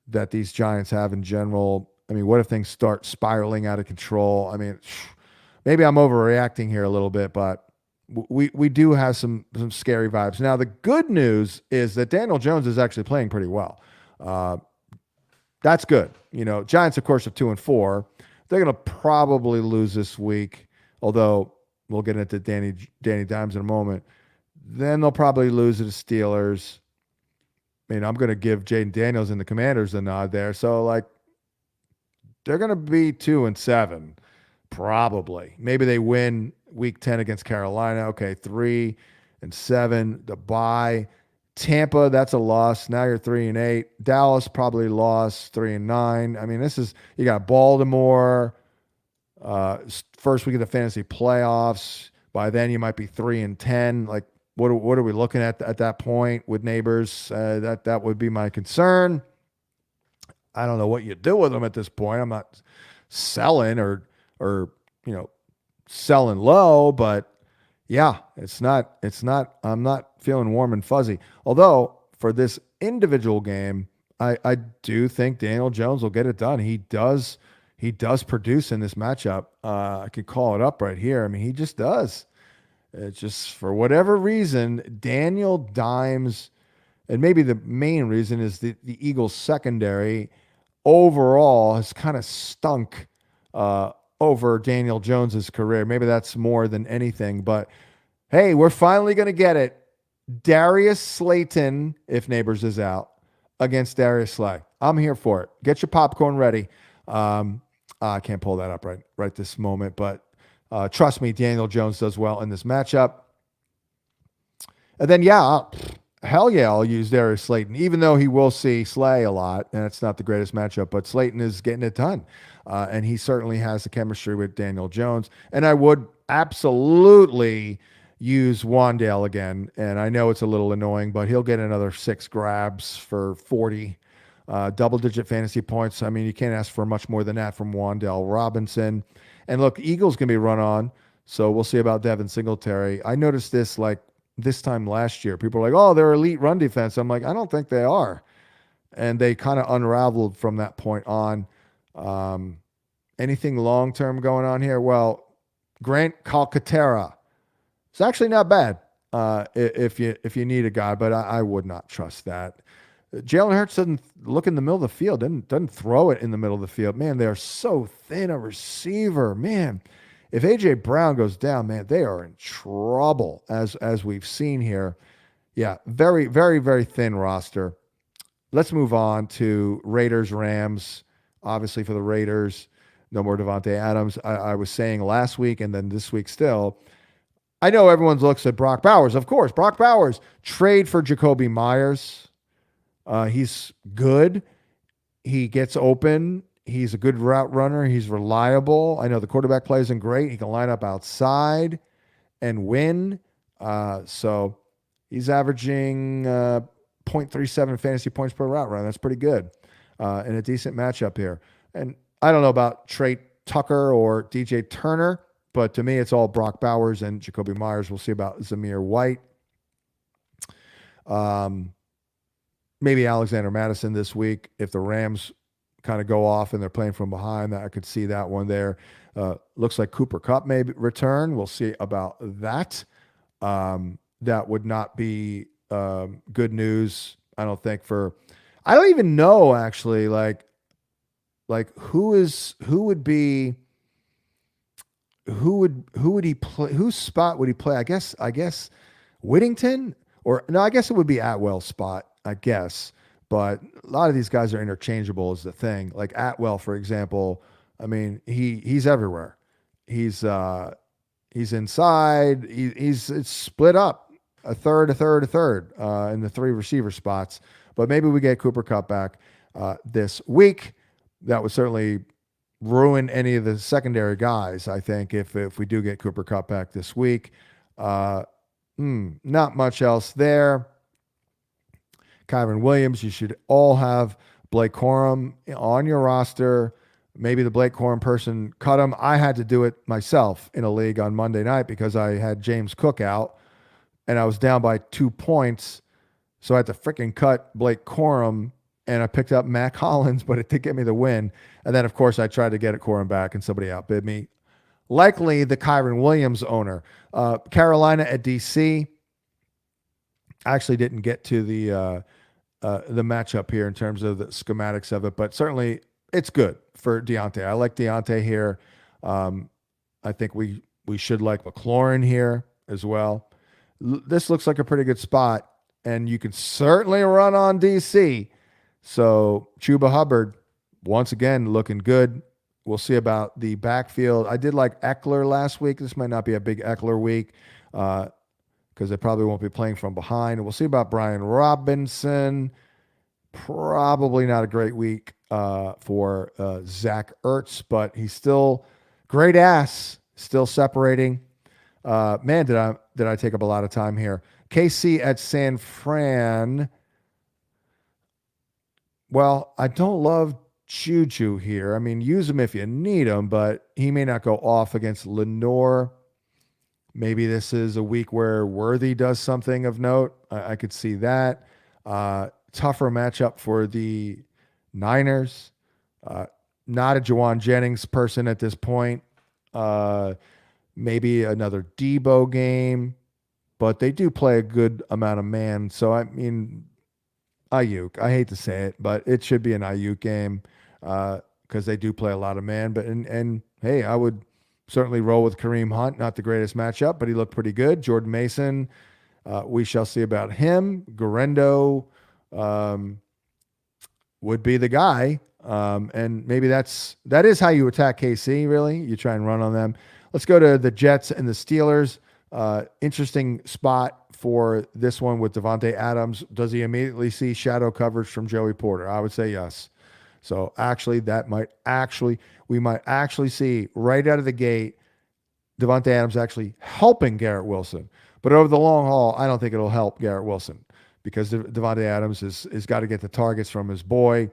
that these Giants have in general. I mean, what if things start spiraling out of control? I mean, maybe I'm overreacting here a little bit, but we do have some scary vibes. Now, the good news is that Daniel Jones is actually playing pretty well. That's good. Giants, of course, are 2-4. They're going to probably lose this week, although we'll get into Danny Dimes in a moment. Then they'll probably lose to the Steelers. I mean, I'm going to give Jaden Daniels and the Commanders a nod there. So, they're going to be 2-7, probably. Maybe they win week 10 against Carolina. Okay, 3-7. The bye. Tampa, that's a loss. Now you're 3-8. Dallas probably lost 3-9. I mean, you got Baltimore, first week of the fantasy playoffs. By then you might be 3-10. Like, what are we looking at that point with Neighbors? That would be my concern. I don't know what you do with them at this point. I'm not selling or selling low, but yeah, it's not, I'm not feeling warm and fuzzy. Although for this individual game, I do think Daniel Jones will get it done. He does produce in this matchup. I could call it up right here. I mean, he just does. It's just for whatever reason, Daniel Dimes, and maybe the main reason is the Eagles secondary overall has kind of stunk over Daniel Jones's career. Maybe that's more than anything, but hey, we're finally going to get it. Darius Slayton, if Neighbors is out, against Darius Slay. I'm here for it. Get your popcorn ready. I can't pull that up right this moment, but trust me, Daniel Jones does well in this matchup. And then, hell yeah, I'll use Darius Slayton, even though he will see Slay a lot, and it's not the greatest matchup, but Slayton is getting it done. And he certainly has the chemistry with Daniel Jones. And I would absolutely use Wandale again. And I know it's a little annoying, but he'll get another 6 grabs for 40 double-digit fantasy points. I mean, you can't ask for much more than that from Wandale Robinson. And look, Eagles can be run on, so we'll see about Devin Singletary. I noticed this like this time last year. People are like, oh, they're elite run defense. I'm like, I don't think they are. And they kind of unraveled from that point on. Anything long-term going on here? Well, Grant Calcaterra. It's actually not bad if you need a guy, but I would not trust that. Jalen Hurts doesn't look in the middle of the field, doesn't throw it in the middle of the field. Man, they're so thin a receiver. Man, if A.J. Brown goes down, man, they are in trouble, as we've seen here. Yeah, very, very, very thin roster. Let's move on to Raiders-Rams. Obviously for the Raiders, no more Devontae Adams. I was saying last week and then this week still, I know everyone looks at Brock Bowers. Of course, Brock Bowers. Trade for Jacoby Myers. He's good. He gets open. He's a good route runner. He's reliable. I know the quarterback play isn't great. He can line up outside and win. So he's averaging 0.37 fantasy points per route run. That's pretty good in a decent matchup here. And I don't know about Trey Tucker or DJ Turner, but to me, it's all Brock Bowers and Jacoby Myers. We'll see about Zamir White. Maybe Alexander Madison this week. If the Rams kind of go off and they're playing from behind, I could see that one there. Looks like Cooper Kupp may return. We'll see about that. That would not be good news, I don't think. I don't even know actually, like who would he play? Whose spot would he play? I guess Whittington, or no, I guess it would be Atwell's spot, I guess. But a lot of these guys are interchangeable is the thing. Like Atwell, for example, I mean, he's everywhere. He's inside. It's split up a third in the 3 receiver spots. But maybe we get Cooper Kupp back this week. That would certainly ruin any of the secondary guys, I think, if we do get Cooper Kupp back this week. Not much else there. Kyron Williams, you should all have Blake Corum on your roster. Maybe the Blake Corum person cut him. I had to do it myself in a league on Monday night because I had James Cook out and I was down by 2 points. So I had to freaking cut Blake Corum, and I picked up Matt Collins, but it did get me the win. And then, of course, I tried to get Corum back, and somebody outbid me. Likely the Kyron Williams owner. Carolina at DC. I actually didn't get to the matchup here in terms of the schematics of it, but certainly it's good for Deontay. I like Deontay here. I think we should like McLaurin here as well. This looks like a pretty good spot, and you can certainly run on DC. So Chuba Hubbard, once again, looking good. We'll see about the backfield. I did like Eckler last week. This might not be a big Eckler week because they probably won't be playing from behind. We'll see about Brian Robinson. Probably not a great week for Zach Ertz, but he's still great ass, still separating. Man, did I take up a lot of time here. KC at San Fran. Well, I don't love Juju here. I mean, use him if you need him, but he may not go off against Lenore. Maybe this is a week where Worthy does something of note. I could see that. tougher matchup for the Niners. Not a Jawan Jennings person at this point. Maybe another Debo game, but they do play a good amount of man. So, I mean, Ayuk, I hate to say it, but it should be an Ayuk game because they do play a lot of man. But and hey, I would certainly roll with Kareem Hunt. Not the greatest matchup, but he looked pretty good. Jordan Mason, we shall see about him. Garendo would be the guy. And maybe that is how you attack KC, really. You try and run on them. Let's go to the Jets and the Steelers. Interesting spot for this one with Devontae Adams. Does he immediately see shadow coverage from Joey Porter? I would say yes. So actually, we might actually see right out of the gate Devontae Adams actually helping Garrett Wilson. But over the long haul, I don't think it'll help Garrett Wilson because Devontae Adams is got to get the targets from his boy.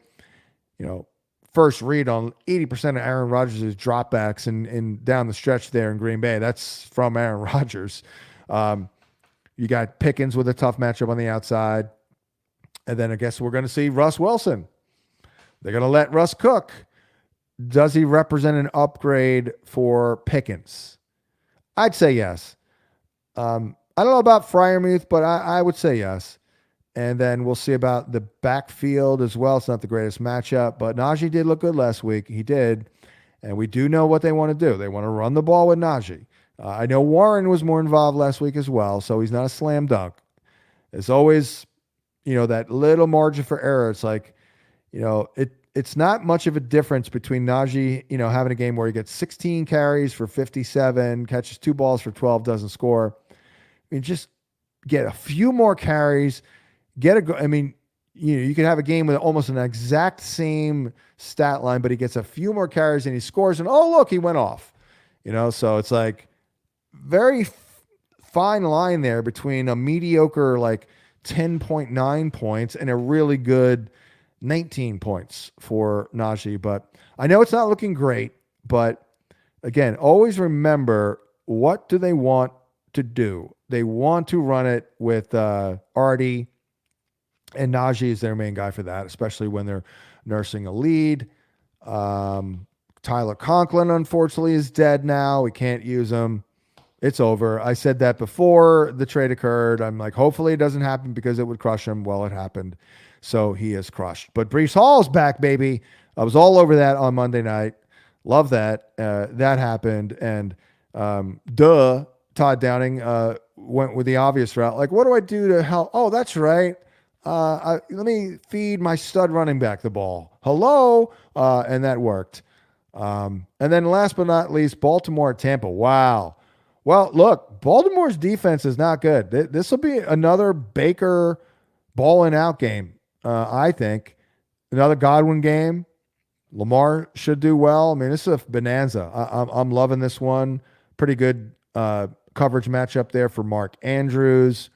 You know, first read on 80% of Aaron Rodgers' dropbacks and down the stretch there in Green Bay. That's from Aaron Rodgers. You got Pickens with a tough matchup on the outside. And then I guess we're going to see Russ Wilson. They're going to let Russ cook. Does he represent an upgrade for Pickens? I'd say yes. I don't know about Freiermuth, but I would say yes. And then we'll see about the backfield as well. It's not the greatest matchup, but Najee did look good last week. He did. And we do know what they want to do. They want to run the ball with Najee. I know Warren was more involved last week as well, so he's not a slam dunk. There's always, that little margin for error. It's like, it's not much of a difference between Najee, having a game where he gets 16 carries for 57, catches 2 balls for 12, doesn't score. I mean, just get a few more carries, you could have a game with almost an exact same stat line, but he gets a few more carries and he scores, and oh, look, he went off. So it's like very fine line there between a mediocre, like 10.9 points and a really good 19 points for Najee. But I know it's not looking great, but again, always remember, what do they want to do? They want to run it with Artie, and Najee is their main guy for that, especially when they're nursing a lead. Tyler Conklin, unfortunately, is dead now. We can't use him. It's over. I said that before the trade occurred. I'm like, hopefully it doesn't happen because it would crush him. Well, it happened. So he is crushed. But Breece Hall's back, baby. I was all over that on Monday night. Love that. That happened. And Todd Downing went with the obvious route. Like, what do I do to help? Oh, that's right. Let me feed my stud running back the ball. Hello. And that worked. And then last but not least, Baltimore at Tampa. Wow. Well, look, Baltimore's defense is not good. This will be another Baker balling out game, I think. Another Godwin game. Lamar should do well. I mean, this is a bonanza. I'm loving this one. Pretty good coverage matchup there for Mark Andrews.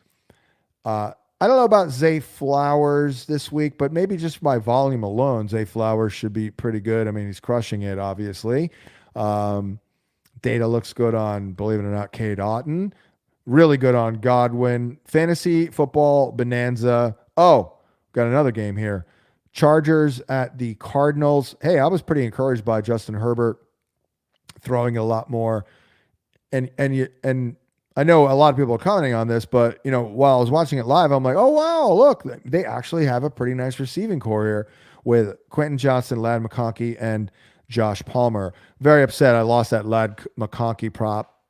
I don't know about Zay Flowers this week, but maybe just by volume alone, Zay Flowers should be pretty good. I mean, he's crushing it, obviously. Data looks good on, believe it or not, Cade Otton. Really good on Godwin. Fantasy football bonanza. Oh, got another game here. Chargers at the Cardinals. Hey, I was pretty encouraged by Justin Herbert throwing a lot more. And I know a lot of people are commenting on this, but while I was watching it live, I'm like, oh wow, look, they actually have a pretty nice receiving core here with Quentin Johnson, Ladd McConkey, and Josh Palmer. Very upset I lost that Ladd McConkey prop.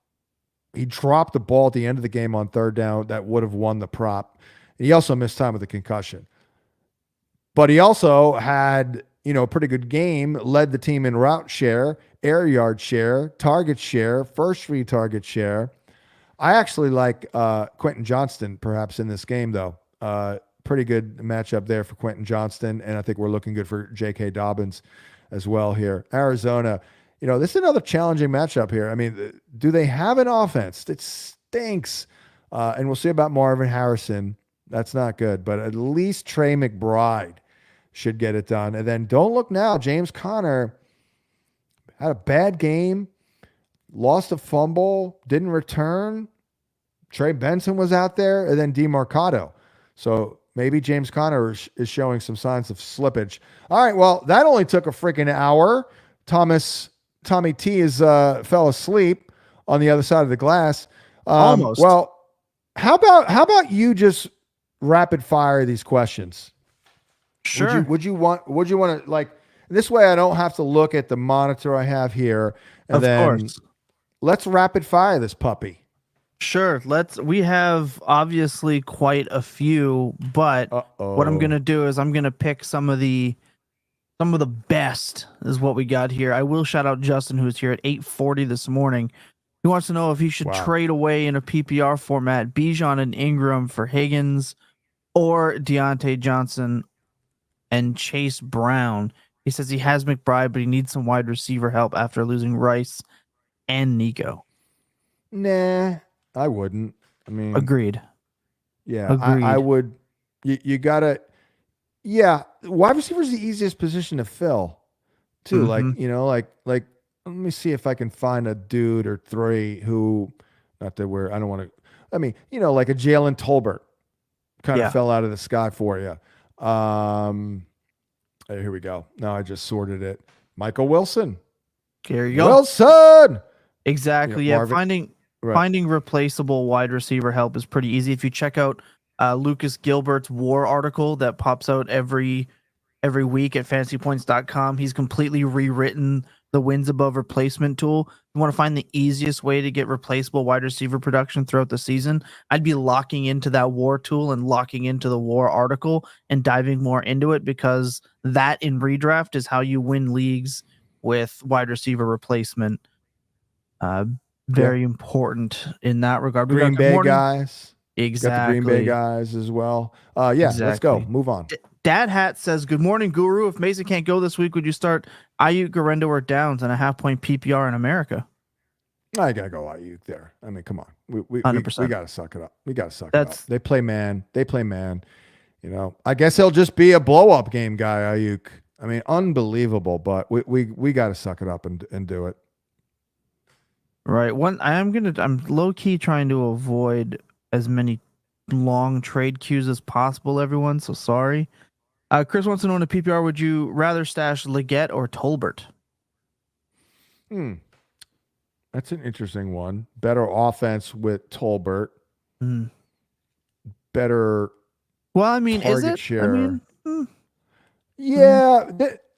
He dropped the ball at the end of the game on third down that would have won the prop. He also missed time with a concussion. But he also had, a pretty good game, led the team in route share, air yard share, target share, first read target share. I actually like Quentin Johnston perhaps in this game, though. Pretty good matchup there for Quentin Johnston, and I think we're looking good for J.K. Dobbins as well here. Arizona, this is another challenging matchup here. I mean, do they have an offense? It stinks. And we'll see about Marvin Harrison. That's not good, but at least Trey McBride should get it done. And then don't look now. James Conner had a bad game, lost a fumble, didn't return. Trey Benson was out there, and then DeMarcado. So maybe James Conner is showing some signs of slippage. All right, well, that only took a freaking hour. Tommy T fell asleep on the other side of the glass. Almost. Well, how about you just rapid fire these questions? Sure. Would you want to, like, this way I don't have to look at the monitor I have here, and Of course. let's rapid fire this puppy. Sure. We have obviously quite a few, but what I'm gonna do is I'm gonna pick some of the best is what we got here. I will shout out Justin, who's here at 8:40 this morning. He wants to know if he should trade away in a PPR format Bijan and Ingram for Higgins or Deontay Johnson and Chase Brown. He says he has McBride, but he needs some wide receiver help after losing Rice and Nico. Nah, I wouldn't. I mean, agreed. Yeah, agreed. I would. You gotta. Yeah, wide receiver is the easiest position to fill, too. Like, like. Let me see if I can find a dude or three who, not that we're. I don't want to. I mean, like a Jalen Tolbert, kind of fell out of the sky for you. Here we go. Now I just sorted it. Michael Wilson. There you go. Wilson. Exactly. Finding replaceable wide receiver help is pretty easy. If you check out Lucas Gilbert's WAR article that pops out every week at FantasyPoints.com, he's completely rewritten the wins above replacement tool. You want to find the easiest way to get replaceable wide receiver production throughout the season, I'd be locking into that WAR tool and locking into the WAR article and diving more into it, because that in redraft is how you win leagues with wide receiver replacement. Very important in that regard. Green Bay guys. Exactly. Got the Green Bay guys as well. Exactly. Let's go. Move on. Dad Hat says, good morning, Guru. If Mason can't go this week, would you start Ayuk, Garendo, or Downs and a half-point PPR in America? I got to go Ayuk there. I mean, come on. We 100%. We got to suck it up. We got to suck it up. They play man. I guess he'll just be a blow-up game guy, Ayuk. I mean, unbelievable, but we got to suck it up and do it. Right. I'm low-key trying to avoid as many long trade queues as possible, everyone, so sorry. Chris wants to know in a PPR, would you rather stash Leggett or Tolbert? That's an interesting one. Better offense with Tolbert. Better is it? Share. Yeah.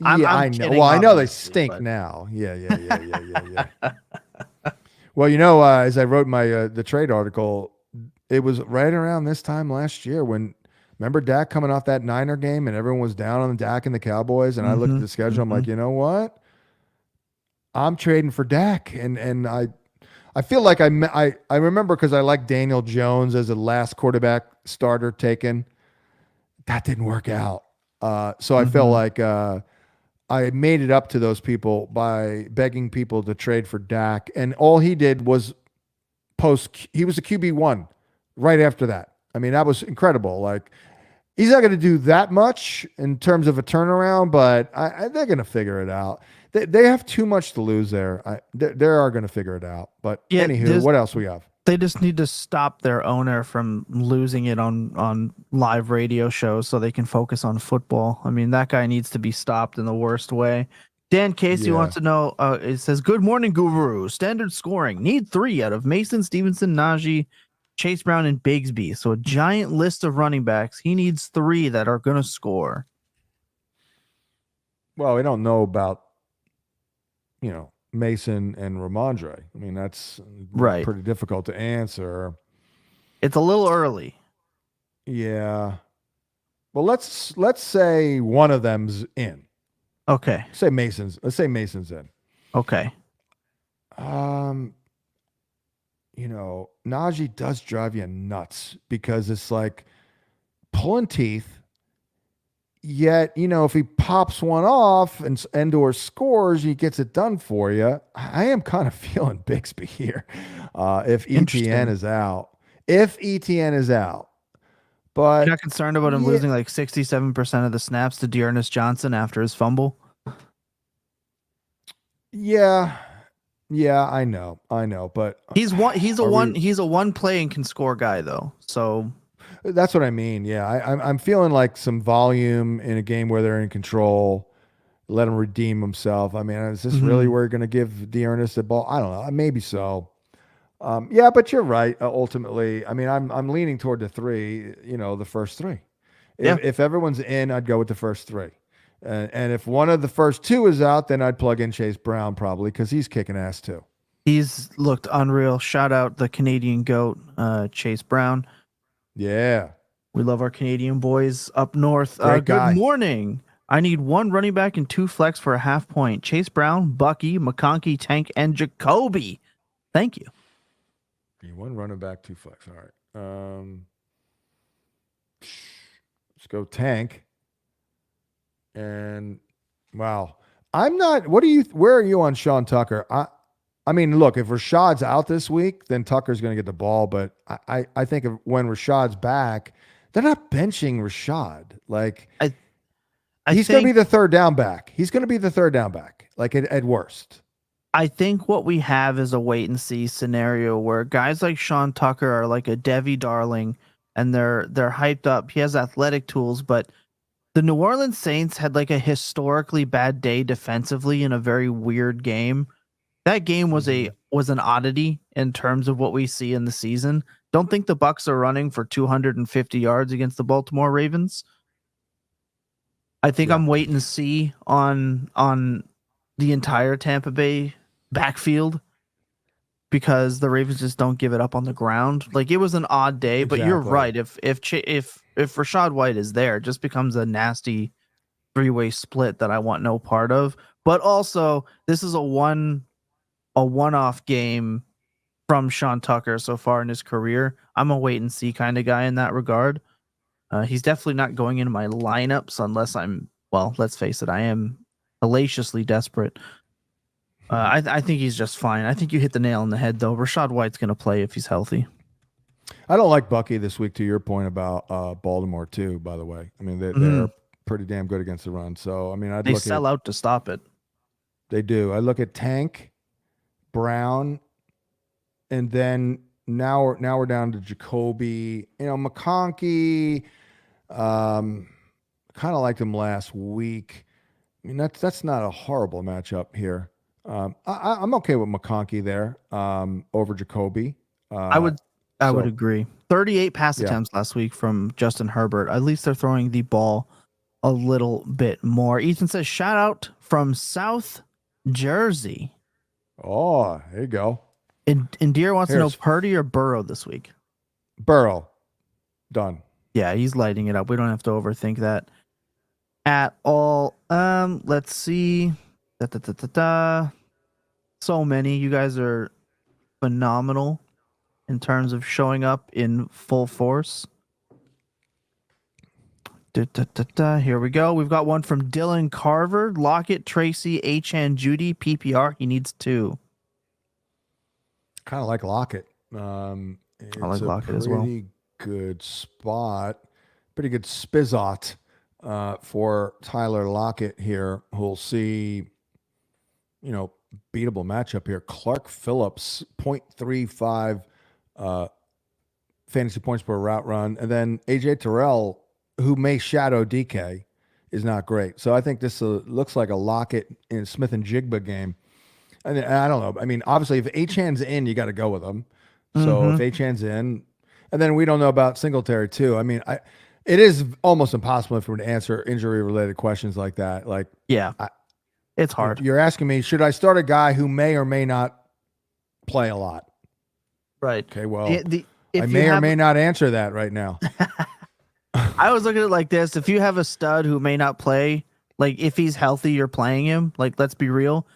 I know. Well, I know they stink now. Yeah. Well, as I wrote my the trade article, it was right around this time last year when, remember Dak coming off that Niner game and everyone was down on Dak and the Cowboys, and I looked at the schedule. I'm like, you know what? I'm trading for Dak, and I feel like I remember, because I like Daniel Jones as a last quarterback starter taken. That didn't work out. So I felt like I made it up to those people by begging people to trade for Dak, and all he did was he was a QB1 right after that. I mean, that was incredible. Like, he's not going to do that much in terms of a turnaround, but they're going to figure it out. They have too much to lose there. They are going to figure it out. But anywho, what else we have? They just need to stop their owner from losing it on live radio shows so they can focus on football. I mean, that guy needs to be stopped in the worst way. Dan Casey wants to know, it says, good morning, Guru. Standard scoring. Need 3 out of Mason, Stevenson, Najee, Chase Brown, and Bigsby. So a giant list of running backs. He needs 3 that are going to score. Well, we don't know about, Mason and Ramondre. I mean, that's pretty difficult to answer. It's a little early. Yeah. Well, let's say one of them's in. Okay. Let's say Mason's in. Okay. Najee does drive you nuts because it's like pulling teeth. Yet, if he pops one off and or scores, he gets it done for you. I am kind of feeling Bixby here. If ETN is out. But you're not concerned about him losing like 67% of the snaps to Dearness Johnson after his fumble? Yeah, I know, but he's a one play and can score guy though. So That's what I mean. Yeah, I'm feeling like some volume in a game where they're in control. Let him redeem himself. I mean, is this really where you're going to give Dearness the ball? I don't know. Maybe so. Yeah, but you're right. Ultimately, I mean, I'm leaning toward the three. The first three. If everyone's in, I'd go with the first three. And if one of the first two is out, then I'd plug in Chase Brown probably because he's kicking ass too. He's looked unreal. Shout out the Canadian GOAT, Chase Brown. Yeah. We love our Canadian boys up north. Great guy. Good morning. I need one running back and two flex for a half point. Chase Brown, Bucky, McConkey, Tank, and Jacoby. Thank you. One running back, two flex. All right. Let's go Tank. And wow. Where are you on Sean Tucker? I mean, look, if Rashad's out this week, then Tucker's going to get the ball. But I think when Rashad's back, they're not benching Rashad. Like, he's going to be the third down back. He's going to be the third down back, like at worst. I think what we have is a wait and see scenario where guys like Sean Tucker are like a Debbie Darling, and they're hyped up. He has athletic tools, but the New Orleans Saints had like a historically bad day defensively in a very weird game. That game was an oddity in terms of what we see in the season. Don't think the Bucs are running for 250 yards against the Baltimore Ravens. I think I'm waiting to see on the entire Tampa Bay backfield because the Ravens just don't give it up on the ground. Like, it was an odd day, but you're right. If Rachaad White is there, it just becomes a nasty three-way split that I want no part of. But also, this is a one-off game from Sean Tucker so far in his career. I'm a wait and see kind of guy in that regard. He's definitely not going into my lineups unless let's face it, I am hellaciously desperate. I think he's just fine. I think you hit the nail on the head, though. Rachaad White's going to play if he's healthy. I don't like Bucky this week, to your point about Baltimore, too, by the way. I mean, they're pretty damn good against the run. So, I mean, they sell out to stop it. They do. I look at Tank, Brown, and then now we're down to Jacoby. McConkey, kind of liked him last week. I mean, that's not a horrible matchup here. I'm okay with McConkey there over Jacoby. I would agree. 38 pass attempts last week from Justin Herbert. At least they're throwing the ball a little bit more. Ethan says, shout out from South Jersey. Oh, there you go. And Deere wants to know Purdy or Burrow this week. Burrow. Done. Yeah, he's lighting it up. We don't have to overthink that at all. Let's see. So many. You guys are phenomenal in terms of showing up in full force. Here we go. We've got one from Dylan Carver. Lockett, Tracy, H. Judy, PPR. He needs 2. Kind of like Lockett. I like Lockett as well. Pretty good spot. Pretty good spizot for Tyler Lockett here, who'll see, beatable matchup here. Clark Phillips, 0.35 fantasy points per route run. And then AJ Terrell, who may shadow DK, is not great. So I think this looks like a Lockett and Smith and Jigba game. And I don't know. I mean, obviously, if Achan's in, you got to go with him. So if Achan's in, and then we don't know about Singletary too. I mean, it is almost impossible for me to answer injury-related questions like that. Like, it's hard. You're asking me, should I start a guy who may or may not play a lot? Right. Okay, well, I may or may not answer that right now. I was looking at it like this. If you have a stud who may not play, like if he's healthy, you're playing him. Like, let's be real.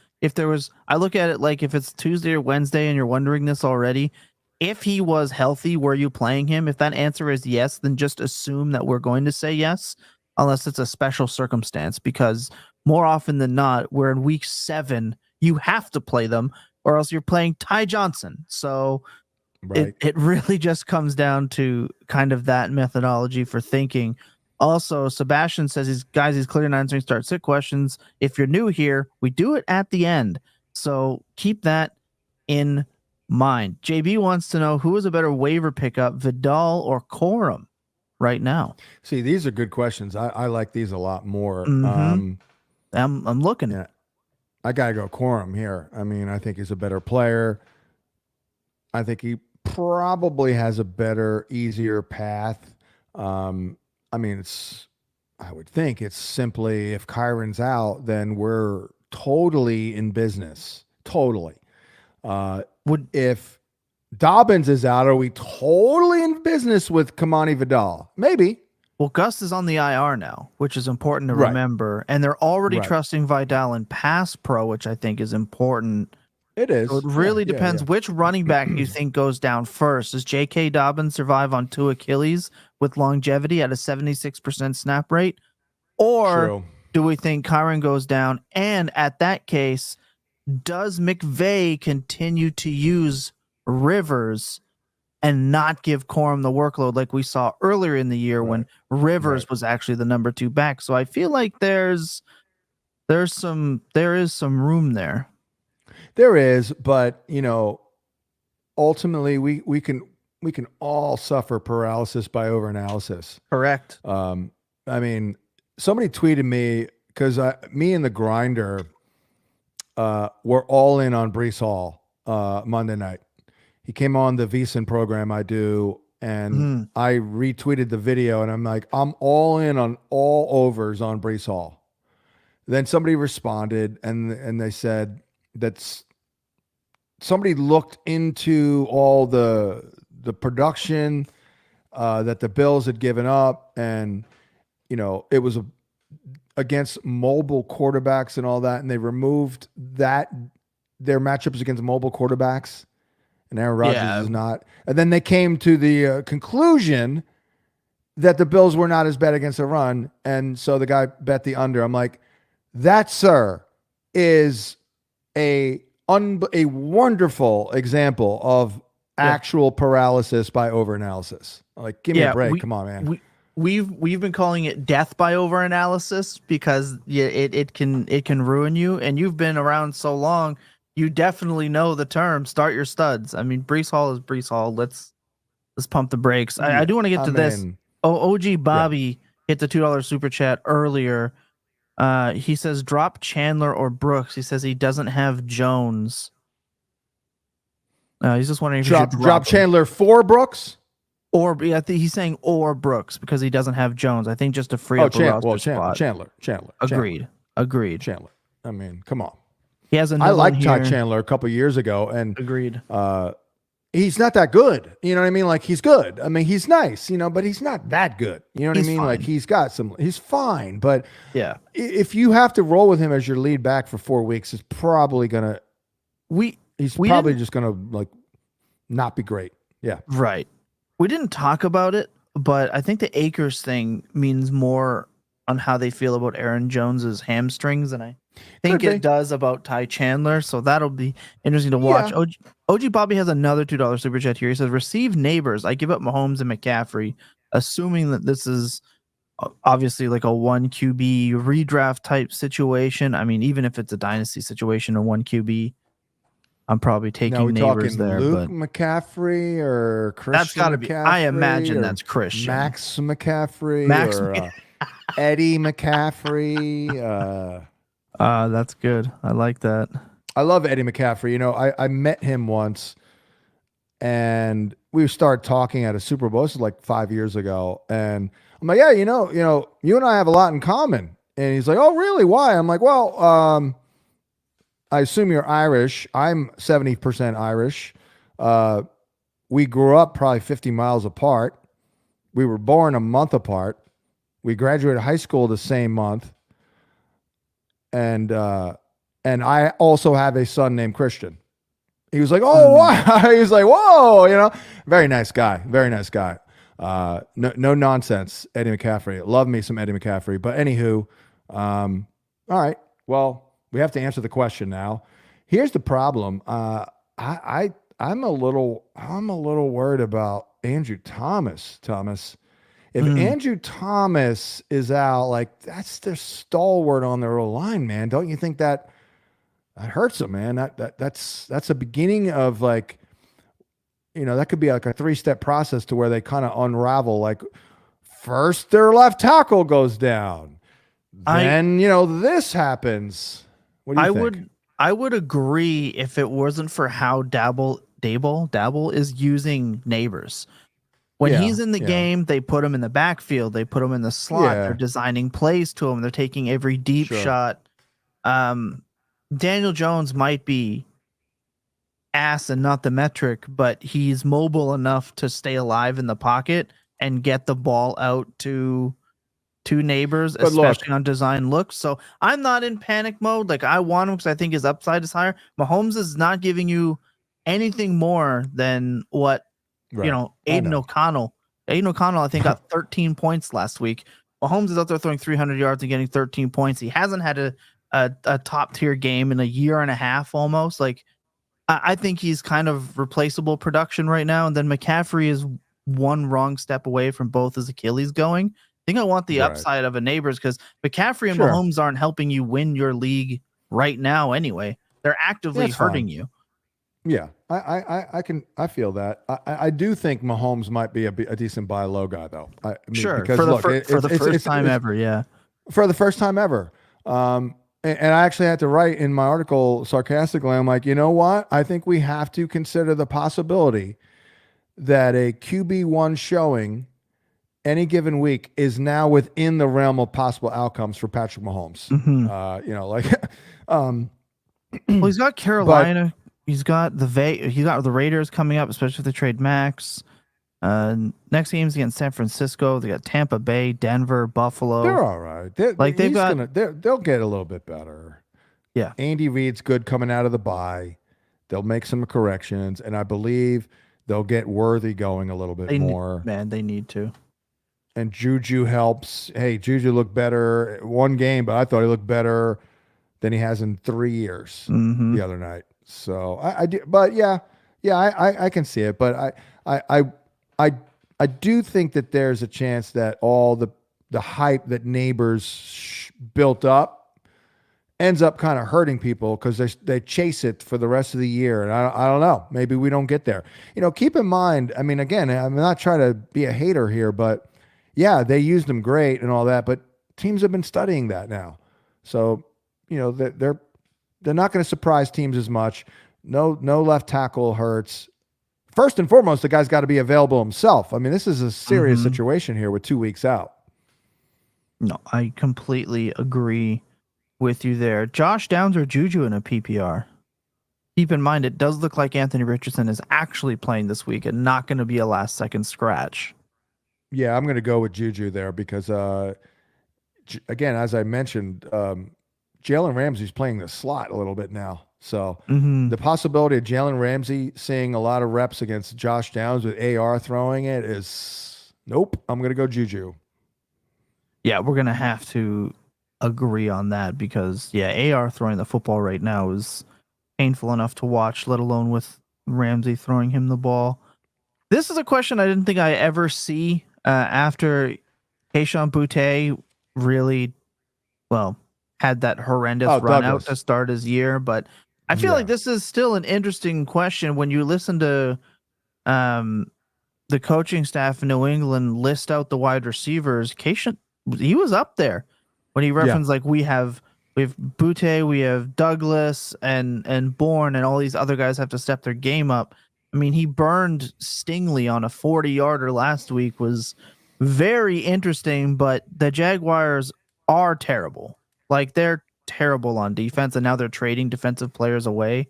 I look at it like if it's Tuesday or Wednesday and you're wondering this already, if he was healthy, were you playing him? If that answer is yes, then just assume that we're going to say yes, unless it's a special circumstance, because more often than not, we're in week 7. You have to play them or else you're playing Ty Johnson. So it really just comes down to kind of that methodology for thinking. Also, Sebastian says he's clearly not answering start sit questions. If you're new here, we do it at the end. So keep that in mind. JB wants to know who is a better waiver pickup, Vidal or Corum? right now? See, these are good questions. I like these a lot more. I'm looking. Yeah, I gotta go Corum here. I mean, I think he's a better player. I think he probably has a better, easier path. I mean, I would think it's simply if Kyron's out, then we're totally in business. Totally. If Dobbins is out, are we totally in business with Kamani Vidal? Maybe. Well, Gus is on the IR now, which is important to remember. And they're already trusting Vidal in pass pro, which I think is important. It is. So it really depends which running back you think goes down first. Does J.K. Dobbins survive on two Achilles with longevity at a 76% snap rate? Or do we think Kyron goes down? And at that case, does McVay continue to use Rivers and not give Corum the workload like we saw earlier in the year when Rivers was actually the number 2 back? So I feel like there is some room there. There is, but ultimately we can all suffer paralysis by overanalysis. Correct. I mean, somebody tweeted me because me and the grinder were all in on Breece Hall Monday night. He came on the VSiN program I do, and I retweeted the video, and I'm like, I'm all in on all overs on Breece Hall. Then somebody responded, and they said that's somebody looked into all the production that the Bills had given up, and it was against mobile quarterbacks and all that, and they removed their matchups against mobile quarterbacks, and Aaron Rodgers is not. And then they came to the conclusion that the Bills were not as bad against the run, and so the guy bet the under. I'm like, that, sir, is a wonderful example of actual paralysis by overanalysis. Like, give me a break. Come on, man. We've been calling it death by overanalysis because it can ruin you, and you've been around so long, you definitely know the term start your studs. I mean, Breece Hall is Breece Hall. Let's pump the brakes. I do want to get to this. OG Bobby hit the $2 super chat earlier. He says drop Chandler or Brooks. He says he doesn't have Jones. He's just wondering if you should drop Chandler for Brooks. Or I think he's saying or Brooks because he doesn't have Jones. I think just to free up a roster spot. Chandler. Agreed. Chandler. I mean, come on. He has I liked Ty Chandler a couple years ago, and agreed. He's not that good. You know what I mean? Like, he's good. I mean, he's nice, but he's not that good. You know what I mean? Fine. Like, he's fine. But yeah, if you have to roll with him as your lead back for 4 weeks, it's probably gonna. He's probably just gonna not be great. Yeah. Right. We didn't talk about it, but I think the Akers thing means more on how they feel about Aaron Jones's hamstrings than I think it does about Ty Chandler. So that'll be interesting to watch. Yeah. OG Bobby has another $2 super chat here. He says, receive neighbors. I give up Mahomes and McCaffrey, assuming that this is obviously like a 1 QB redraft type situation. I mean, even if it's a dynasty situation or 1 QB, I'm probably taking neighbors there. Luke McCaffrey or Christian? That's got to be. I imagine that's Christian. Max McCaffrey or Eddie McCaffrey. That's good. I like that. I love Eddie McCaffrey. I met him once, and we started talking at a Super Bowl. This was like 5 years ago, and I'm like, yeah, you and I have a lot in common. And he's like, oh, really? Why? I'm like, well, I assume you're Irish. I'm 70% Irish. We grew up probably 50 miles apart. We were born a month apart. We graduated high school the same month. And I also have a son named Christian. He was like, oh, wow. He was like, whoa, very nice guy. Very nice guy. No nonsense, Eddie McCaffrey. Love me some Eddie McCaffrey. But anywho, all right. Well, we have to answer the question now. Here's the problem. I'm a little worried about Andrew Thomas. If Andrew Thomas is out, like, that's their stalwart on their line, man. Don't you think that hurts them, man? That's a beginning of, like, that could be like a 3-step process to where they kind of unravel. Like, First, their left tackle goes down. Then, this happens. What do you think? I would agree if it wasn't for how Dable is using Neighbors. When he's in the game, they put him in the backfield. They put him in the slot. They're designing plays to him. They're taking every deep shot. Daniel Jones might be ass and not the metric, but he's mobile enough to stay alive in the pocket and get the ball out to Neighbors, especially on design looks. So I'm not in panic mode. Like, I want him because I think his upside is higher. Mahomes is not giving you anything more than what Aiden O'Connell. Aiden O'Connell, I think, got 13 points last week. Mahomes is out there throwing 300 yards and getting 13 points. He hasn't had a top tier game in a year and a half almost. Like, I think he's kind of replaceable production right now. And then McCaffrey is one wrong step away from both his Achilles going. I think I want the upside of a Neighbors because McCaffrey and Mahomes aren't helping you win your league right now anyway. They're actively hurting you. Yeah, I feel that. I do think Mahomes might be a decent buy low guy though. Because for the first time ever. For the first time ever. And I actually had to write in my article sarcastically, I'm like, you know what? I think we have to consider the possibility that a QB1 showing any given week is now within the realm of possible outcomes for Patrick Mahomes. Well, he's got Carolina. He's got the Raiders coming up, especially if they trade Max. Next game's against San Francisco. They got Tampa Bay, Denver, Buffalo. They're all right. They'll get a little bit better. Yeah. Andy Reid's good coming out of the bye. They'll make some corrections, and I believe they'll get Worthy going a little bit more. They need to. And Juju helps. Hey, Juju looked better one game, but I thought he looked better than he has in 3 years the other night. So I do, but I can see it. But I do think that there's a chance that all the hype that Neighbors built up ends up kind of hurting people because they chase it for the rest of the year. And I don't know. Maybe we don't get there. Keep in mind, I mean, again, I'm not trying to be a hater here, but yeah, they used them great and all that, but teams have been studying that now. So, they're not going to surprise teams as much. No left tackle hurts. First and foremost, the guy's got to be available himself. I mean, this is a serious situation here with 2 weeks out. No, I completely agree with you there. Josh Downs or Juju in a PPR? Keep in mind, it does look like Anthony Richardson is actually playing this week and not going to be a last-second scratch. Yeah, I'm going to go with Juju there because, again, as I mentioned, Jalen Ramsey's playing the slot a little bit now. So the possibility of Jalen Ramsey seeing a lot of reps against Josh Downs with AR throwing it is nope. I'm going to go Juju. Yeah, we're going to have to agree on that because, AR throwing the football right now is painful enough to watch, let alone with Ramsey throwing him the ball. This is a question I didn't think I ever see after Kayshon Boutte really, had that horrendous run out to start his year. But I feel like this is still an interesting question when you listen to the coaching staff in New England list out the wide receivers. Kayshon, he was up there when he referenced we have Boutte, we have Douglas and Bourne, and all these other guys have to step their game up. I mean, he burned Stingley on a 40-yarder last week, was very interesting, but the Jaguars are terrible. Like, they're terrible on defense, and now they're trading defensive players away.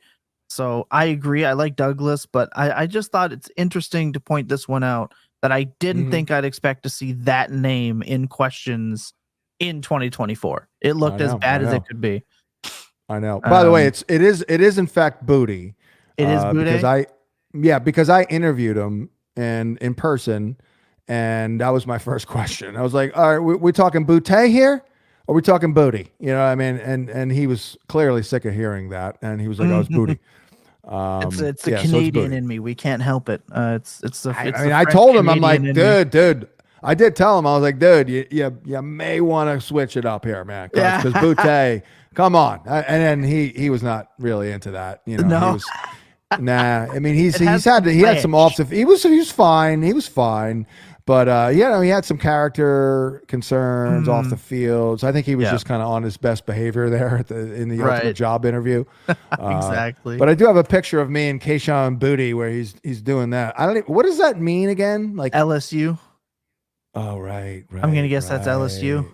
So I agree. I like Douglas, but I just thought it's interesting to point this one out that I didn't think I'd expect to see that name in questions in 2024. It looked as bad as it could be. I know. By the way, it is in fact Booty. It is Boutte? Because I interviewed him in person, and that was my first question. I was like, all right, we talking Boutte here? Or are we talking Booty? You know what I mean? And he was clearly sick of hearing that, and he was like, "Oh, it's Booty." It's the Canadian in me. We can't help it. I told him, I'm like, dude. I did tell him, I was like, dude, you may want to switch it up here, man, because Boutte, come on. And then he was not really into that. He was. Nah, I mean he had some off. He was fine. But he had some character concerns off the field. So I think he was just kind of on his best behavior there in the ultimate job interview. Exactly. But I do have a picture of me and Keyshawn Booty where he's doing that. What does that mean again? Like LSU. Oh, right. I'm gonna guess that's LSU.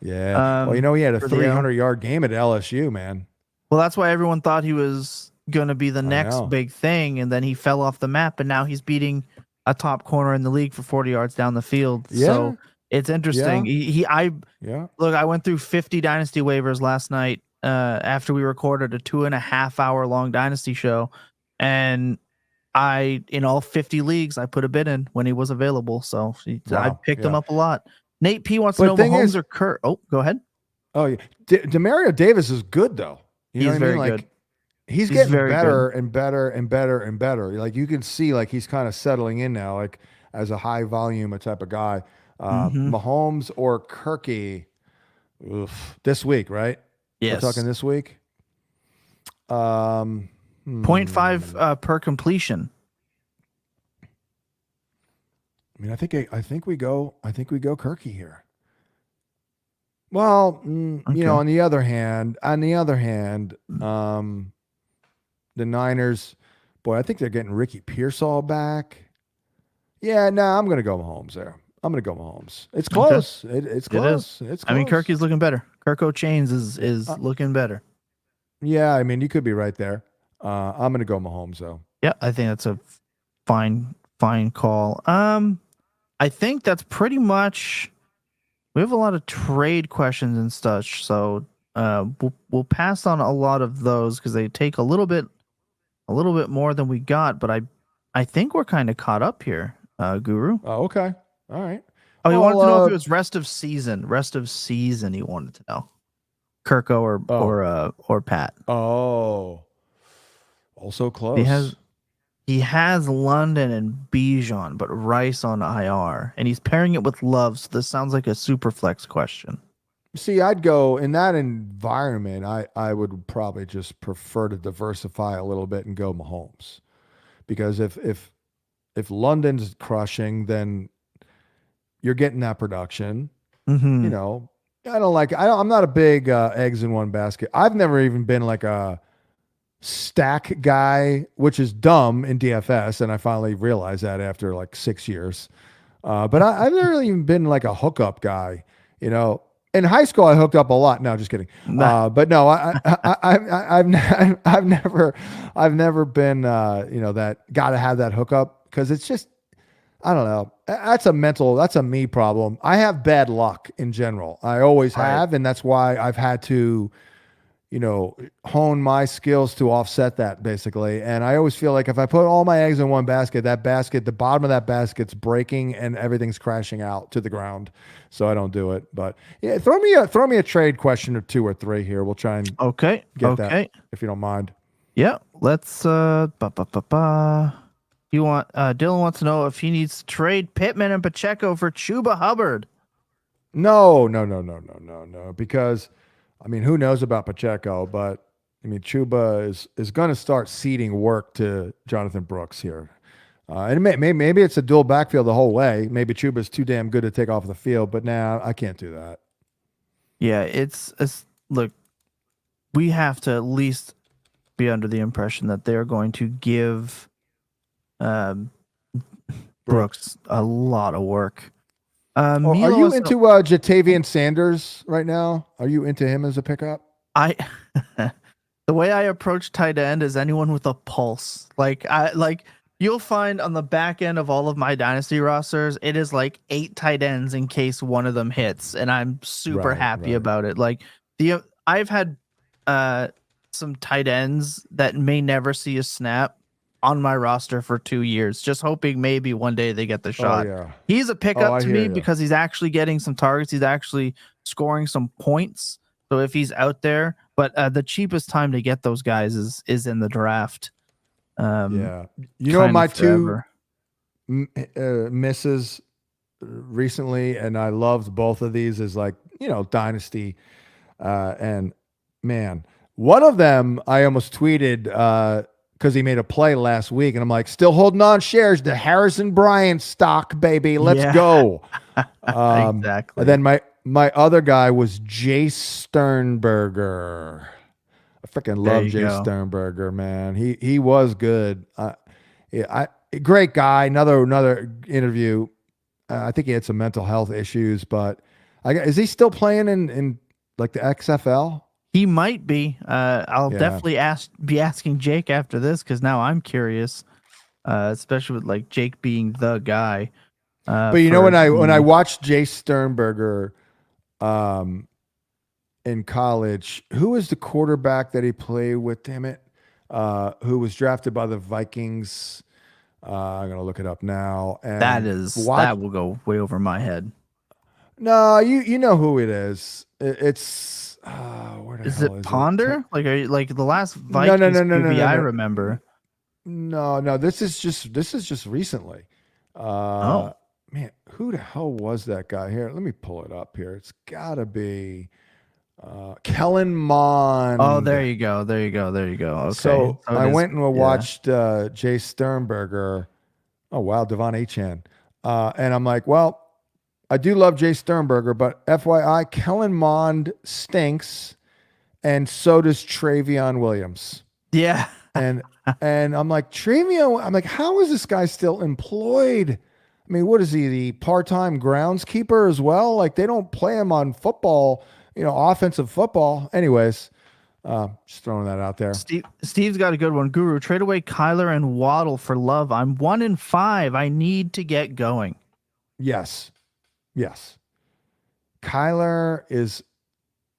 Yeah. Well, he had a 300-yard game at LSU, man. Well, that's why everyone thought he was going to be the next big thing, and then he fell off the map, and now he's beating a top corner in the league for 40 yards down the field. Yeah. So it's interesting. Yeah. Look, I went through 50 dynasty waivers last night after we recorded a 2.5 hour long dynasty show, and in all 50 leagues, I put a bid in when he was available. So I picked him up a lot. Nate P wants to know Mahomes or Kurt. Oh, go ahead. Oh, yeah. Demario Davis is good, though. You know what I mean? Very good. Like, he's getting better and better and better and better. Like, you can see, like, he's kind of settling in now, like, as a high volume type of guy. Mahomes or Kirky this week, right? Yes. We're talking this week. 0.5 per completion. I mean, I think we go Kirky here. Well, on the other hand, the Niners, boy, I think they're getting Ricky Pearsall back. Yeah, no, I'm going to go Mahomes there. I'm going to go Mahomes. It's close. It's close. It's close. I mean, Kirky's looking better. Kirko Chains is looking better. Yeah, I mean, you could be right there. I'm going to go Mahomes, though. Yeah, I think that's a fine call. I think that's pretty much. We have a lot of trade questions and such, so we'll pass on a lot of those because they take a little bit more than we got. But I think we're kind of caught up here, Guru. Oh, okay, all right. Oh, he wanted to know if it was rest of season. Rest of season, he wanted to know. Kirko or Pat. Oh, also close. He has London and Bijan, but Rice on IR, and he's pairing it with Love. So this sounds like a super flex question. See, I'd go in that environment. I would probably just prefer to diversify a little bit and go Mahomes, because if London's crushing, then you're getting that production. Mm-hmm. I'm not a big eggs in one basket. I've never even been like a stack guy, which is dumb in DFS, and I finally realized that after like 6 years. But I've never really even been like a hookup guy. In high school I hooked up a lot. No, just kidding. But no, I've never been that got to have that hookup, because it's just, I don't know. That's a me problem. I have bad luck in general. I always have, and that's why I've had to hone my skills to offset that, basically. And I always feel like if I put all my eggs in one basket, the bottom of that basket's breaking and everything's crashing out to the ground. So I don't do it. But yeah, throw me a trade question or 2 or 3 here. We'll try and get that, if you don't mind. Yeah, let's Dylan wants to know if he needs to trade Pittman and Pacheco for Chuba Hubbard. No, because I mean, who knows about Pacheco, but I mean, Chuba is going to start ceding work to Jonathan Brooks here. And maybe it's a dual backfield the whole way. Maybe Chuba's too damn good to take off the field, but now I can't do that. Yeah, look, we have to at least be under the impression that they're going to give Brooks a lot of work. Are you into Jatavian Sanders right now? Are you into him as a pickup? The way I approach tight end is anyone with a pulse. You'll find on the back end of all of my dynasty rosters, it is like 8 tight ends in case one of them hits, and I'm super happy about it. Like I've had some tight ends that may never see a snap on my roster for 2 years, just hoping maybe one day they get the shot. He's a pickup to me because he's actually getting some targets. He's actually scoring some points. So if he's out there, but the cheapest time to get those guys is in the draft. My 2 misses recently, and I loved both of these, is dynasty. And man, one of them I almost tweeted because he made a play last week, and I'm like, still holding on shares to Harrison Bryant stock, baby. Let's go. Exactly. And then my other guy was Jay Sternberger. I freaking love Jay Sternberger, man. He was good. Great guy. Another interview. I think he had some mental health issues, but is he still playing in like the XFL? He might be. I'll definitely be asking Jake after this because now I'm curious, especially with like Jake being the guy. But when I watched Jay Sternberger, in college, who was the quarterback that he played with? Damn it, who was drafted by the Vikings? I'm gonna look it up now. And that will go way over my head. No, you know who it is. It's where the is hell it is Ponder? It? Like the last Vikings movie I remember. No. This is just recently. Man, who the hell was that guy? Here, let me pull it up here. It's gotta be Kellen Mond. Oh, there you go. Okay. So I went and watched Jay Sternberger. Oh wow, Devon Achan. And I'm like, well, I do love Jay Sternberger, but FYI, Kellen Mond stinks, and so does Travion Williams. Yeah. and I'm like, how is this guy still employed? I mean, what is he, the part-time groundskeeper as well? Like, they don't play him on football, offensive football. Anyways, just throwing that out there. Steve's got a good one. Guru, trade away Kyler and Waddle for Love. I'm 1-5. I need to get going. Yes. Kyler is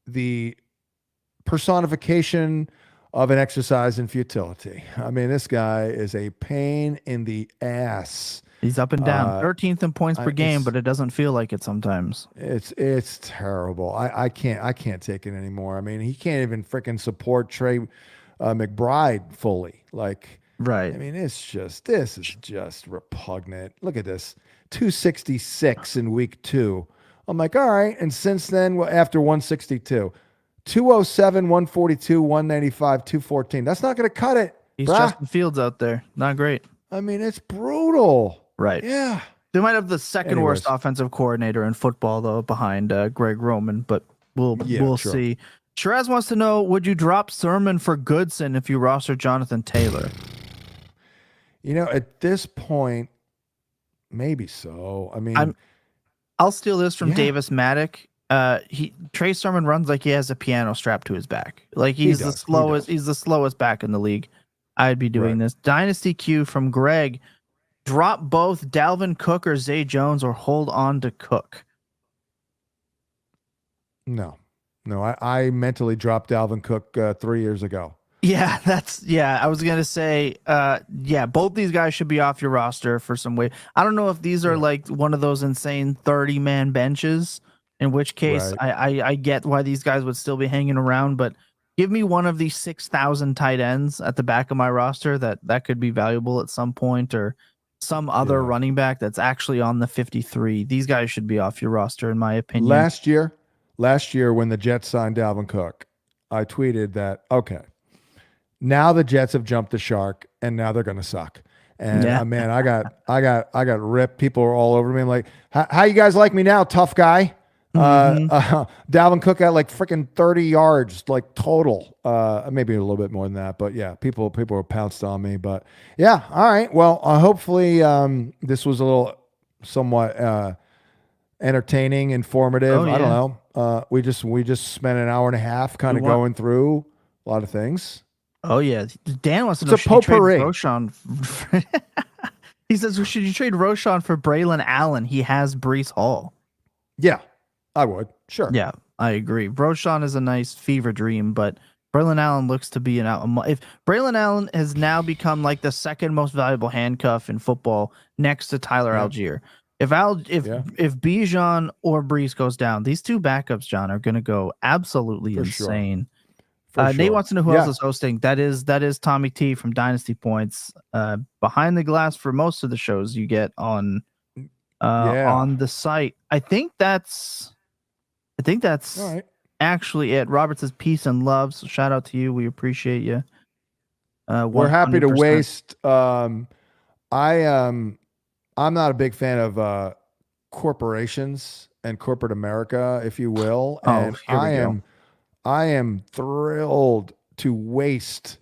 the personification of an exercise in futility. I mean, this guy is a pain in the ass. He's up and down, 13th in points per game, but it doesn't feel like it sometimes. It's terrible. I can't take it anymore. I mean, he can't even freaking support Trey McBride fully. Like, right. I mean, this is just repugnant. Look at this, 266 in week 2. I'm like, all right. And since then, after 162, 207, 142, 195, 214. That's not going to cut it. He's Justin Fields out there. Not great. I mean, it's brutal. Right. Yeah. They might have the second worst offensive coordinator in football, though, behind Greg Roman, but we'll see. Shiraz wants to know, would you drop Sermon for Goodson if you roster Jonathan Taylor? At this point, maybe so. I mean, I'll steal this from Davis Maddock. Trey Sermon runs like he has a piano strapped to his back. Like he's the slowest back in the league. I'd be doing this. Dynasty Q from Greg. Drop both Dalvin Cook or Zay Jones, or hold on to Cook. No, I mentally dropped Dalvin Cook 3 years ago. Yeah, I was gonna say, both these guys should be off your roster for some way. I don't know if these are like one of those insane 30-man benches, in which case I get why these guys would still be hanging around, but give me one of these 6,000 tight ends at the back of my roster that could be valuable at some point, or some other running back that's actually on the 53. These guys should be off your roster, in my opinion. Last year when the Jets signed Dalvin Cook, I tweeted that, okay, now the Jets have jumped the shark and now they're going to suck. And man, I got ripped. People are all over me. I'm like, how you guys like me now, tough guy? Dalvin Cook had like freaking 30 yards, like total, maybe a little bit more than that, but yeah, people were pounced on me, but yeah. All right. Well, hopefully, this was a little somewhat, entertaining, informative. I don't know. We just spent an hour and a half kind of going through a lot of things. Oh yeah. Dan wants to know, should you trade Roschon? He says, should you trade Roschon for Braylon Allen? He has Breece Hall. Yeah. I would. Sure. Yeah, I agree. Roschon is a nice fever dream, but Braylon Allen looks to be if Braylon Allen has now become like the second most valuable handcuff in football next to Tyler Algier. If Bijan or Breece goes down, these two backups, John, are going to go absolutely insane. Sure. Nate wants to know who else is hosting. That is Tommy T from Dynasty Points. Behind the glass for most of the shows you get on the site. I think that's actually it. Robert says peace and love. So shout out to you. We appreciate you. We're happy to 100%. waste. I'm not a big fan of corporations and corporate America, if you will. And Here we go. I am thrilled to waste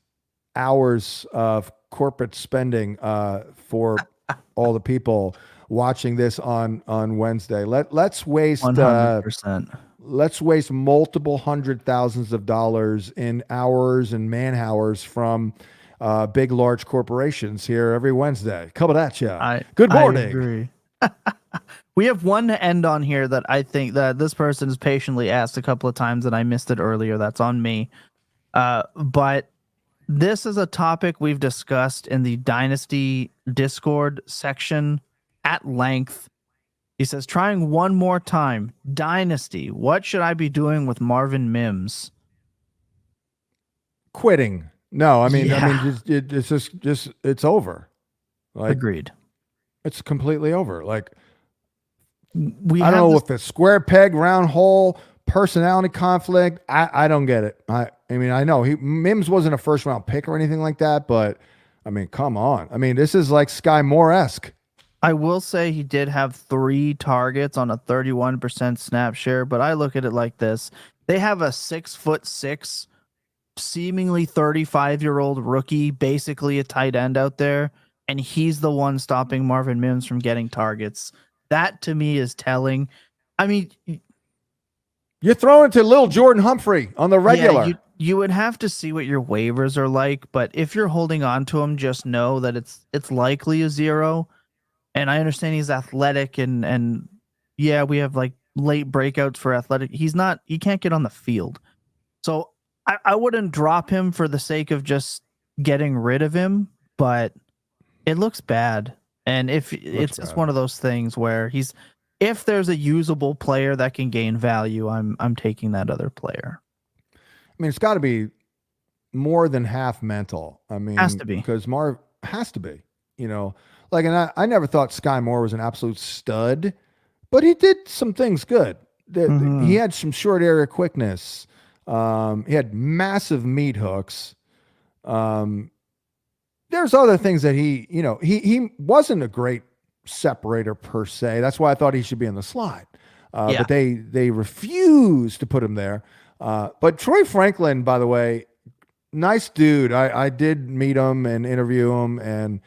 hours of corporate spending for all the people watching this on Wednesday. Let's waste 100%. let's waste multiple hundred thousands of dollars in hours and man hours from big, large corporations here every Wednesday. Coming at you. Good morning. I agree. We have one to end on here that I think that this person has patiently asked a couple of times and I missed it earlier. That's on me. But this is a topic we've discussed in the Dynasty Discord section at length. He says, trying one more time, Dynasty, what should I be doing with Marvin Mims? Quitting. No, I mean, it's just it's over. Like, agreed. It's completely over. Like, I don't know if the square peg, round hole, personality conflict. I don't get it. I mean, I know Mims wasn't a first round pick or anything like that, but I mean, come on. I mean, this is like Sky Moore-esque. I will say he did have 3 targets on a 31% snap share, but I look at it like this. They have a 6'6", seemingly 35-year-old rookie, basically a tight end out there, and he's the one stopping Marvin Mims from getting targets. That to me is telling. I mean, you're throwing to little Jordan Humphrey on the regular. Yeah, you would have to see what your waivers are like, but if you're holding on to him, just know that it's likely a 0. And I understand he's athletic and yeah, we have like late breakouts for athletic. He can't get on the field. So I wouldn't drop him for the sake of just getting rid of him, but it looks bad. And if it's one of those things where if there's a usable player that can gain value, I'm taking that other player. I mean, it's got to be more than half mental. I mean, has to be, because Marv has to be, like, and I never thought Sky Moore was an absolute stud, but he did some things good. He had some short area quickness. He had massive meat hooks. There's other things that he wasn't a great separator per se. That's why I thought he should be in the slot. But they refused to put him there. But Troy Franklin, by the way, nice dude. I did meet him and interview him, and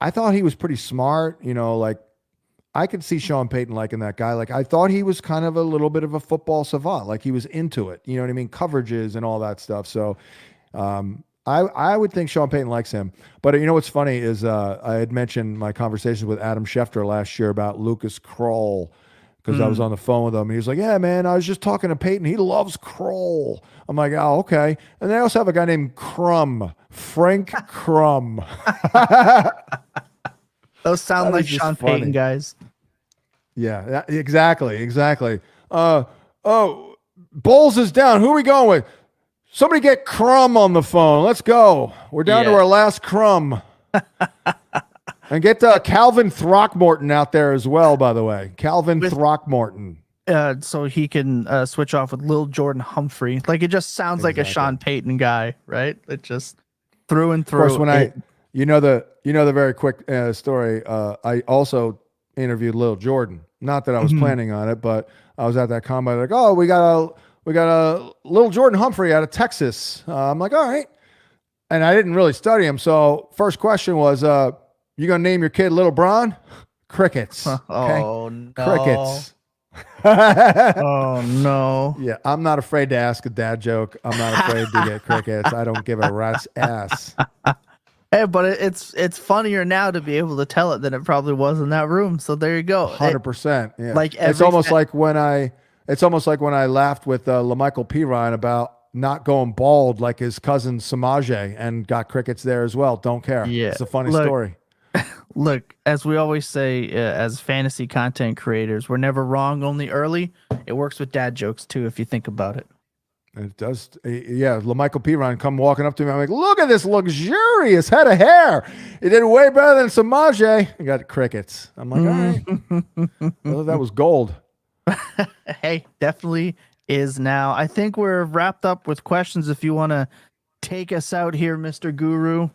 I thought he was pretty smart. Like, I could see Sean Payton liking that guy. Like, I thought he was kind of a little bit of a football savant. Like, he was into it. You know what I mean? Coverages and all that stuff. So I would think Sean Payton likes him. But what's funny is I had mentioned my conversations with Adam Schefter last year about Lucas Kroll, because I was on the phone with him. And he was like, yeah, man, I was just talking to Peyton. He loves Kroll. I'm like, oh, okay. And they also have a guy named Frank Crum. Those sound like Sean Payton guys. Yeah, exactly. Bowles is down. Who are we going with? Somebody get Crum on the phone. Let's go. We're down to our last Crum. And get Calvin Throckmorton out there as well, by the way. Throckmorton. So he can switch off with Lil Jordan Humphrey. Like, it just sounds like a Sean Payton guy, right? It just through and through. Of course, when the very quick story, I also interviewed Lil Jordan. Not that I was planning on it, but I was at that combine. Like, oh, we got a Lil Jordan Humphrey out of Texas. I'm like, all right. And I didn't really study him. So first question was, you gonna name your kid Little Bron? Crickets. Okay? Oh no. Crickets. Oh no. Yeah, I'm not afraid to ask a dad joke. I'm not afraid to get crickets. I don't give a rat's ass. Hey, but it's funnier now to be able to tell it than it probably was in that room. So there you go. 100%. Yeah. Like, it's almost like when I laughed with LaMichael Pirine about not going bald like his cousin Samaje and got crickets there as well. Don't care. Yeah, it's a funny story. Look, as we always say, as fantasy content creators, we're never wrong, only early. It works with dad jokes too, if you think about it. It does. Yeah, LaMichael Pirine come walking up to me. I'm like, look at this luxurious head of hair. He did way better than Samaje. I got crickets. I'm like, all right. Well, that was gold. Hey, definitely is now. I think we're wrapped up with questions. If you want to take us out here, Mr. Guru?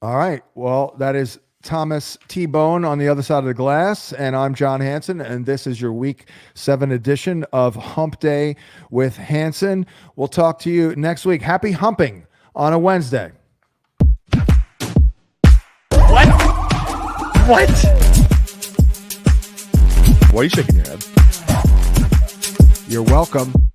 All right. Well, that is Thomas T-Bone on the other side of the glass, and I'm John Hansen, and this is your Week 7 edition of Hump Day with Hansen. We'll talk to you next week. Happy humping on a Wednesday. What? Why are you shaking your head? You're welcome.